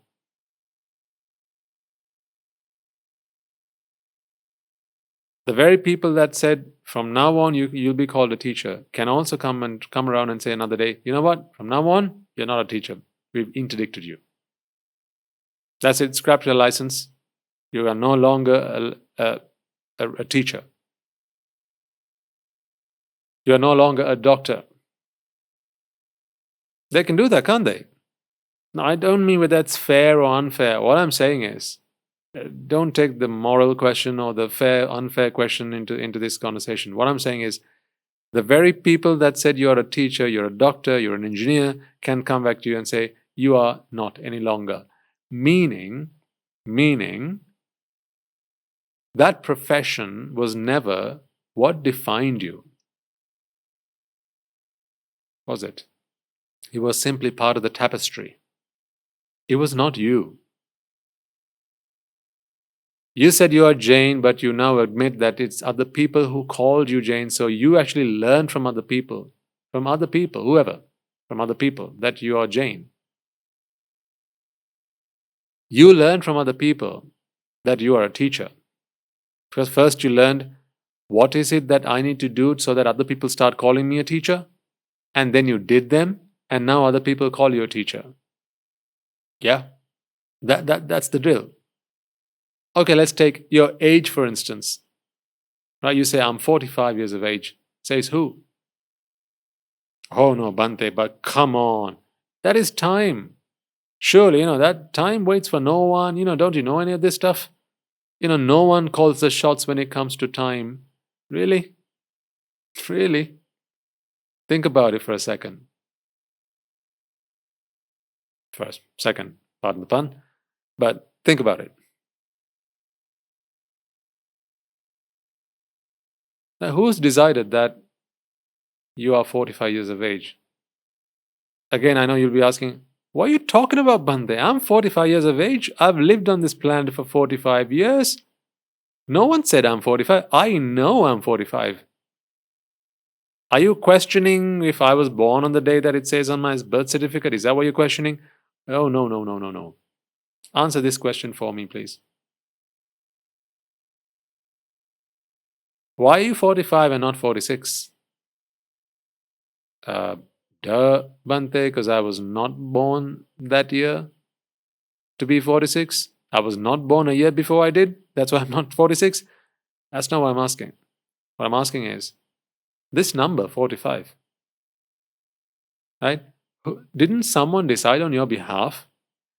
The very people that said, from now on you'll be called a teacher, can also come around and say another day, you know what, from now on, you're not a teacher. We've interdicted you. That's it, scrap your license. You are no longer a teacher. You are no longer a doctor. They can do that, can't they? No, I don't mean whether that's fair or unfair. What I'm saying is, don't take the moral question or the fair, unfair question into this conversation. What I'm saying is, the very people that said you're a teacher, you're a doctor, you're an engineer, can come back to you and say, you are not any longer. Meaning, that profession was never what defined you. Was it? It was simply part of the tapestry. It was not you. You said you are Jain, but you now admit that it's other people who called you Jain, so you actually learned from other people, whoever, from other people, that you are Jain. You learned from other people that you are a teacher. Because first you learned, what is it that I need to do so that other people start calling me a teacher? And then you did them, and now other people call you a teacher. Yeah? That's the drill. Okay, let's take your age, for instance. Right? You say, I'm 45 years of age. Says who? Oh no, Bhante, but come on. That is time. Surely, that time waits for no one. Don't you know any of this stuff? No one calls the shots when it comes to time. Really? Really? Think about it for a second. First, second, pardon the pun. But think about it. Now, who's decided that you are 45 years of age? Again, I know you'll be asking, what are you talking about, Bhante? I'm 45 years of age. I've lived on this planet for 45 years. No one said I'm 45. I know I'm 45. Are you questioning if I was born on the day that it says on my birth certificate? Is that what you're questioning? Oh, no. Answer this question for me, please. Why are you 45 and not 46? Duh, Bhante, because I was not born that year to be 46. I was not born a year before I did. That's why I'm not 46. That's not what I'm asking. What I'm asking is, this number, 45, right? Didn't someone decide on your behalf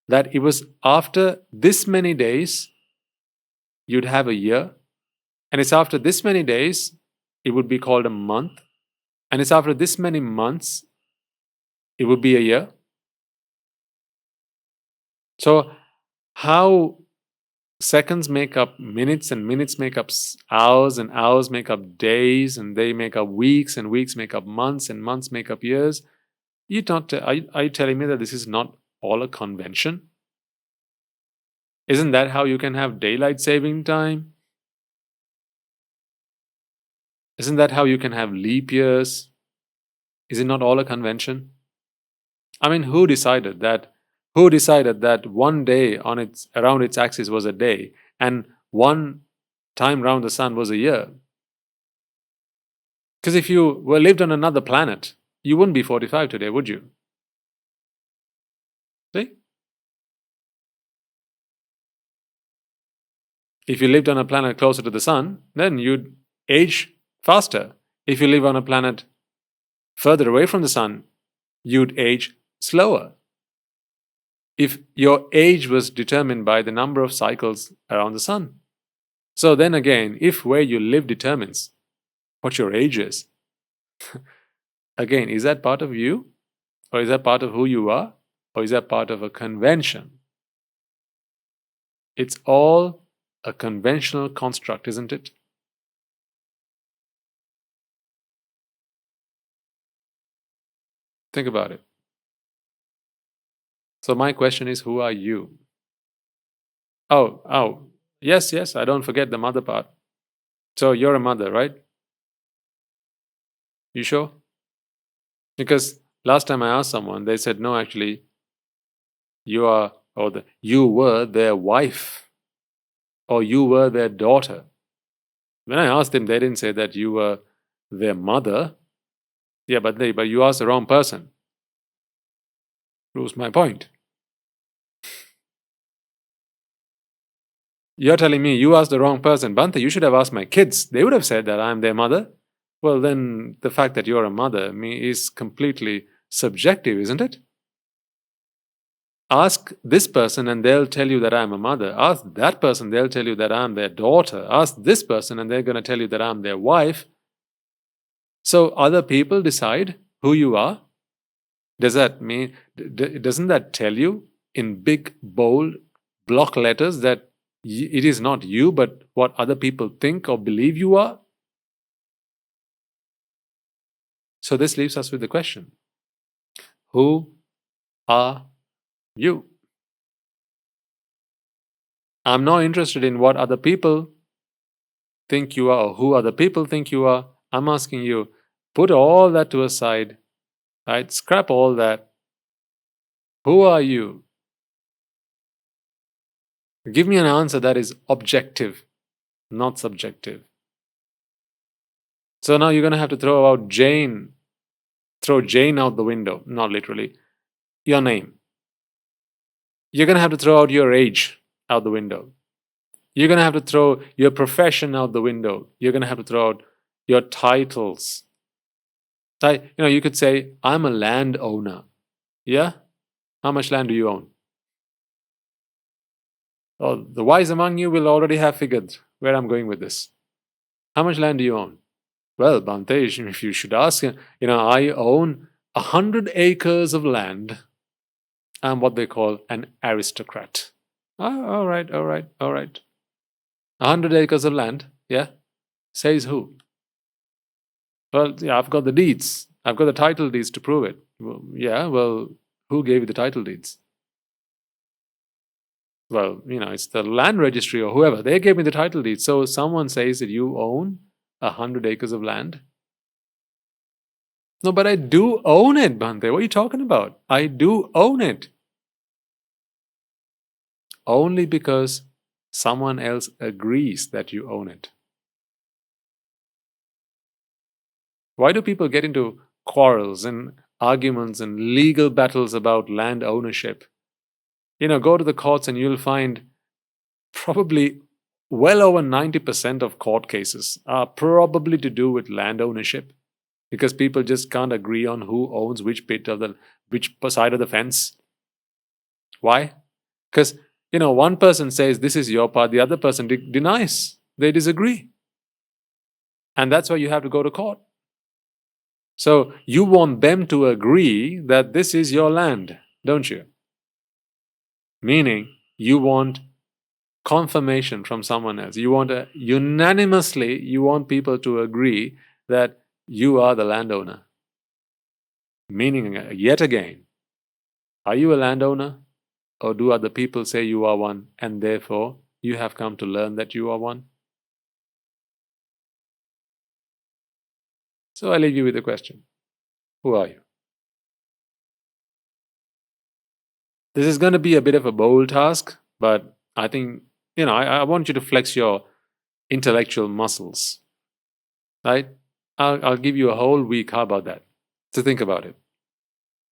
that it was after this many days you'd have a year, and it's after this many days it would be called a month, and it's after this many months it would be a year? So how seconds make up minutes, and minutes make up hours, and hours make up days, and they make up weeks, and weeks make up months, and months make up years? Are you telling me that this is not all a convention? Isn't that how you can have daylight saving time? Isn't that how you can have leap years? Is it not all a convention? I mean, who decided that one day around its axis was a day, and one time around the sun was a year? Because if you lived on another planet, you wouldn't be 45 today, would you? See? If you lived on a planet closer to the sun, then you'd age faster. If you live on a planet further away from the sun, you'd age slower. If your age was determined by the number of cycles around the sun. So then again, if where you live determines what your age is, again, is that part of you? Or is that part of who you are? Or is that part of a convention? It's all a conventional construct, isn't it? Think about it. So my question is, who are you? Oh, yes, I don't forget the mother part. So you're a mother, right? You sure? Because last time I asked someone, they said, no, actually, you were their wife, or you were their daughter. When I asked them, they didn't say that you were their mother. Yeah, but you asked the wrong person. Proves my point. You're telling me you asked the wrong person. Bhante, you should have asked my kids. They would have said that I'm their mother. Well, then the fact that you're a mother is completely subjective, isn't it? Ask this person and they'll tell you that I'm a mother. Ask that person, they'll tell you that I'm their daughter. Ask this person and they're going to tell you that I'm their wife. So other people decide who you are. Does that mean, doesn't that tell you in big, bold block letters that it is not you, but what other people think or believe you are? So this leaves us with the question, who are you? I'm not interested in what other people think you are or who other people think you are. I'm asking you, put all that to a side, right? Scrap all that. Who are you? Give me an answer that is objective, not subjective. So now you're going to have to throw Jane out the window, not literally, your name. You're going to have to throw out your age out the window. You're going to have to throw your profession out the window. You're going to have to throw out your titles. You could say, I'm a landowner. Yeah? How much land do you own? Oh, the wise among you will already have figured where I'm going with this. How much land do you own? Well, Bhante, if you should ask, I own 100 acres of land. I'm what they call an aristocrat. Oh, all right. 100 acres of land, yeah? Says who? Well, yeah, I've got the deeds. I've got the title deeds to prove it. Well, who gave you the title deeds? Well, it's the land registry or whoever. They gave me the title deeds. So someone says that you own 100 acres of land. No, but I do own it, Bhante. What are you talking about? I do own it. Only because someone else agrees that you own it. Why do people get into quarrels and arguments and legal battles about land ownership? Go to the courts and you'll find probably well over 90% of court cases are probably to do with land ownership, because people just can't agree on who owns which side of the fence. Why? Because one person says this is your part, the other person denies. They disagree. And that's why you have to go to court. So you want them to agree that this is your land, don't you? Meaning you want confirmation from someone else. You want unanimously, you want people to agree that you are the landowner. Meaning, yet again, are you a landowner? Or do other people say you are one, and therefore you have come to learn that you are one? So I leave you with the question, who are you? This is going to be a bit of a bold task, but I think, I want you to flex your intellectual muscles, right? I'll give you a whole week. How about that? to think about it.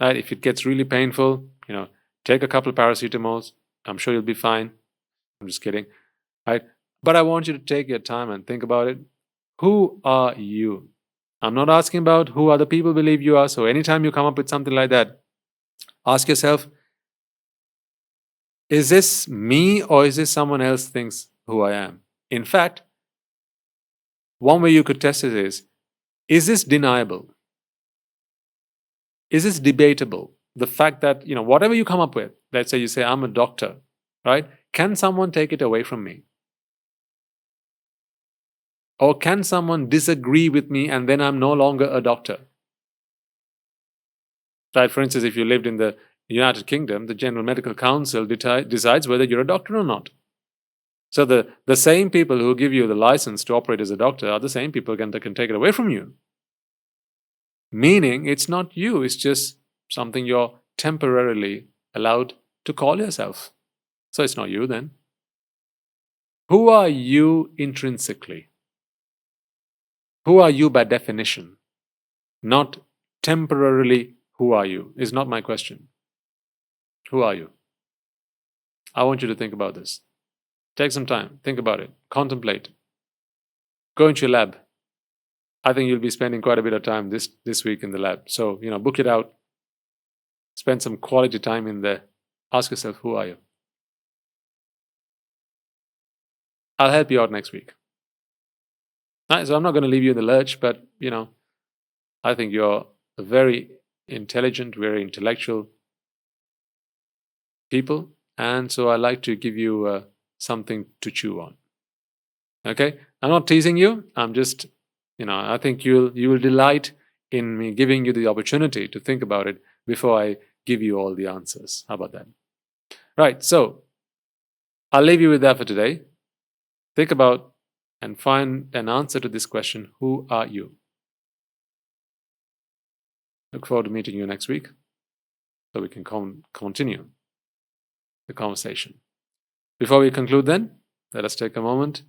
Right? If it gets really painful, take a couple paracetamols. I'm sure you'll be fine. I'm just kidding. Right? But I want you to take your time and think about it. Who are you? I'm not asking about who other people believe you are. So anytime you come up with something like that, ask yourself, is this me or is this someone else thinks who I am? In fact, one way you could test it is this deniable? Is this debatable? The fact that, whatever you come up with, let's say you say, I'm a doctor, right? Can someone take it away from me? Or can someone disagree with me and then I'm no longer a doctor? Right? For instance, if you lived in the United Kingdom, the General Medical Council decides whether you're a doctor or not. So the same people who give you the license to operate as a doctor are the same people that can take it away from you. Meaning it's not you, it's just something you're temporarily allowed to call yourself. So it's not you then. Who are you intrinsically? Who are you by definition? Not temporarily, who are you? Is not my question. Who are you? I want you to think about this. Take some time, think about it, contemplate. Go into your lab. I think you'll be spending quite a bit of time this week in the lab. So, book it out. Spend some quality time in there. Ask yourself, who are you? I'll help you out next week. Right, so I'm not going to leave you in the lurch, but, I think you're a very intelligent, very intellectual people. And so I like to give you something to chew on. Okay? I'm not teasing you. I'm just, I think you will delight in me giving you the opportunity to think about it before I give you all the answers. How about that? Right, so I'll leave you with that for today. Think about and find an answer to this question, who are you? Look forward to meeting you next week so we can continue the conversation. Before we conclude then, let us take a moment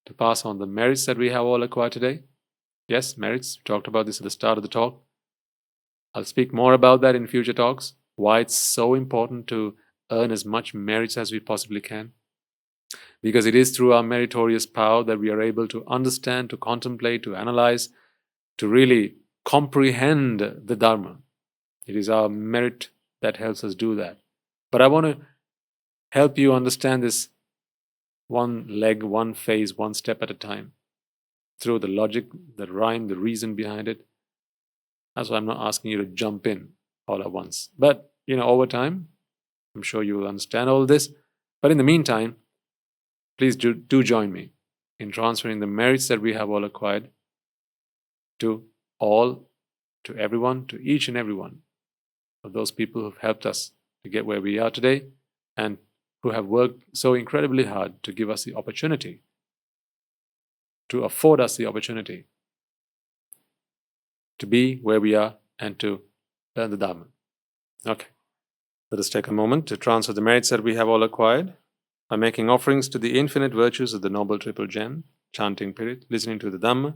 to pass on the merits that we have all acquired today. Yes, merits. We talked about this at the start of the talk. I'll speak more about that in future talks, why it's so important to earn as much merits as we possibly can. Because it is through our meritorious power that we are able to understand, to contemplate, to analyze, to really comprehend the Dharma. It is our merit that helps us do that. But I want to help you understand this one leg, one phase, one step at a time, through the logic, the rhyme, the reason behind it. That's why I'm not asking you to jump in all at once. But, over time, I'm sure you will understand all this. But in the meantime, please do join me in transferring the merits that we have all acquired to everyone, to each and every one of those people who've helped us to get where we are today and who have worked so incredibly hard to give us the opportunity, to afford us the opportunity to be where we are and to learn the Dhamma. Okay, let us take a moment to transfer the merits that we have all acquired by making offerings to the infinite virtues of the Noble Triple Gem, chanting Pirit, listening to the Dhamma,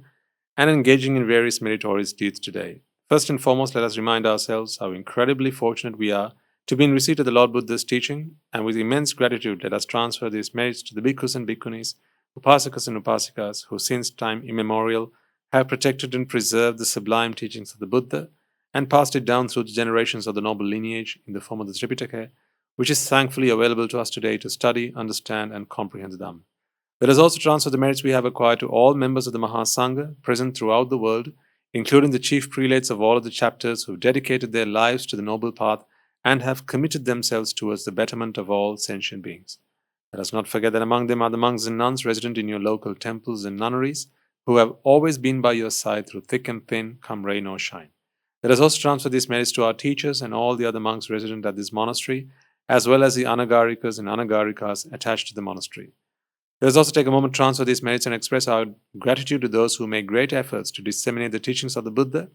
and engaging in various meritorious deeds today. First and foremost, let us remind ourselves how incredibly fortunate we are to be in receipt of the Lord Buddha's teaching, and with immense gratitude, let us transfer these merits to the bhikkhus and bhikkhunis, upasakas and upasikas, who since time immemorial have protected and preserved the sublime teachings of the Buddha and passed it down through the generations of the noble lineage in the form of the Tripitaka, which is thankfully available to us today to study, understand, and comprehend the Dhamma. Let us also transfer the merits we have acquired to all members of the Mahasangha present throughout the world, including the chief prelates of all of the chapters who have dedicated their lives to the noble path and have committed themselves towards the betterment of all sentient beings. Let us not forget that among them are the monks and nuns resident in your local temples and nunneries, who have always been by your side through thick and thin, come rain or shine. Let us also transfer these merits to our teachers and all the other monks resident at this monastery, as well as the anagarikas and anagarikas attached to the monastery. Let us also take a moment to transfer these merits and express our gratitude to those who make great efforts to disseminate the teachings of the Buddha,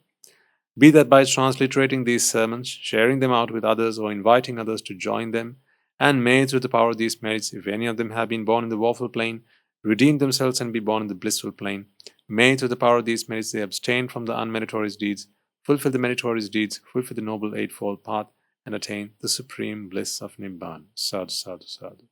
be that by transliterating these sermons, sharing them out with others, or inviting others to join them, and may, through the power of these merits, if any of them have been born in the woeful plane, redeem themselves and be born in the blissful plane, may, through the power of these merits, they abstain from the unmeritorious deeds, fulfill the meritorious deeds, fulfill the Noble Eightfold Path, and attain the Supreme Bliss of Nibbana. Sadhu, sadhu, sadhu.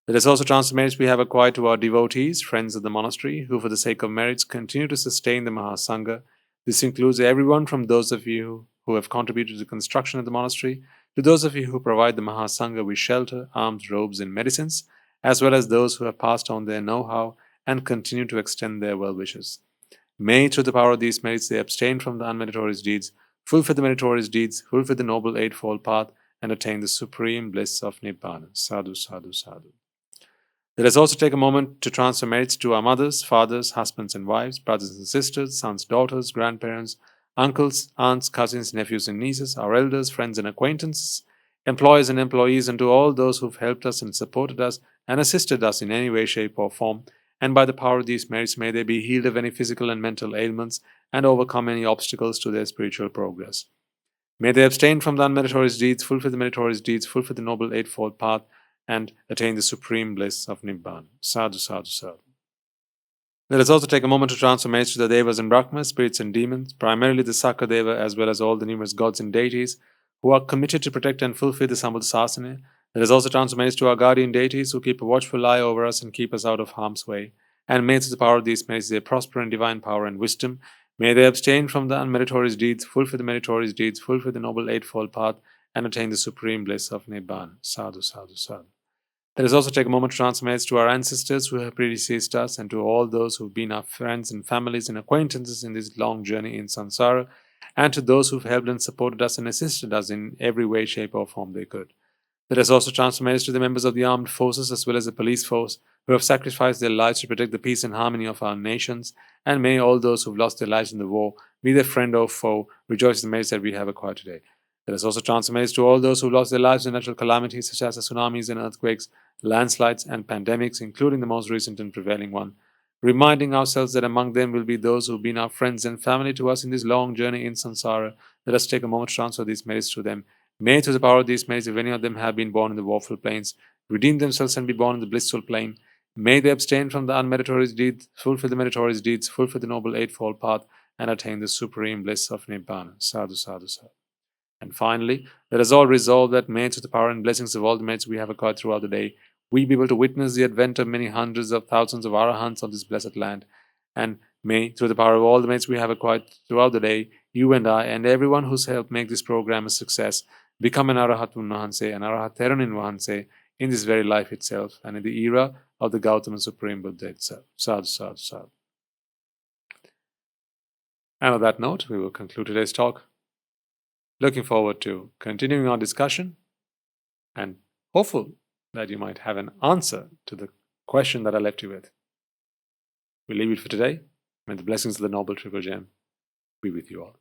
Let us also transfer merits we have acquired to our devotees, friends of the monastery, who for the sake of merits continue to sustain the Mahasangha. This includes everyone from those of you who have contributed to the construction of the monastery, to those of you who provide the Mahasangha with shelter, alms, robes, and medicines, as well as those who have passed on their know-how and continue to extend their well wishes. May, through the power of these merits, they abstain from the unmeritorious deeds, fulfill the meritorious deeds, fulfill the Noble Eightfold Path, and attain the Supreme Bliss of Nibbana. Sadhu, sadhu, sadhu. Let us also take a moment to transfer merits to our mothers, fathers, husbands and wives, brothers and sisters, sons, daughters, grandparents, uncles, aunts, cousins, nephews and nieces, our elders, friends and acquaintances, employers and employees, and to all those who've helped us and supported us and assisted us in any way, shape or form. And by the power of these merits, may they be healed of any physical and mental ailments and overcome any obstacles to their spiritual progress. May they abstain from the unmeritorious deeds, fulfill the meritorious deeds, fulfill the Noble Eightfold Path, and attain the Supreme Bliss of Nibbana. Sadhu, sadhu, sadhu. Let us also take a moment to transfer merits to the Devas and Brahmas, spirits and demons, primarily the Sakadeva, as well as all the numerous gods and deities who are committed to protect and fulfill the Sambuddhasasana. Let us also transfer merits to our guardian deities who keep a watchful eye over us and keep us out of harm's way. And may through the power of these merits they prosper in divine power and wisdom. May they abstain from the unmeritorious deeds, fulfill the meritorious deeds, fulfill the Noble Eightfold Path, and attain the Supreme Bliss of Nibbana. Sadhu, sadhu, sadhu. Let us also take a moment to transfer merits to our ancestors who have predeceased us and to all those who have been our friends and families and acquaintances in this long journey in samsara, and to those who have helped and supported us and assisted us in every way, shape or form they could. Let us also transfer merits to the members of the armed forces as well as the police force who have sacrificed their lives to protect the peace and harmony of our nations, and may all those who have lost their lives in the war, be they friend or foe, rejoice in the merits that we have acquired today. Let us also transfer merits to all those who lost their lives in natural calamities such as the tsunamis and earthquakes, landslides and pandemics, including the most recent and prevailing one, reminding ourselves that among them will be those who have been our friends and family to us in this long journey in samsara. Let us take a moment to transfer these merits to them. May through the power of these merits, if any of them have been born in the woeful plains, redeem themselves and be born in the blissful plane. May they abstain from the unmeritorious deeds, fulfill the meritorious deeds, fulfill the Noble Eightfold Path, and attain the Supreme Bliss of Nibbana. Sadhu, sadhu, sadhu. And finally, let us all resolve that may, through the power and blessings of all the merits we have acquired throughout the day, we be able to witness the advent of many hundreds of thousands of Arahants of this blessed land. And may, through the power of all the merits we have acquired throughout the day, you and I and everyone who's helped make this program a success become an Arahatun Vahanse, an Arahaterunin Vahanse in this very life itself and in the era of the Gautama Supreme Buddha itself. Sadhu, sadhu, sadhu. And on that note, we will conclude today's talk. Looking forward to continuing our discussion and hopeful that you might have an answer to the question that I left you with. We leave it for today. May the blessings of the Noble Triple Gem be with you all.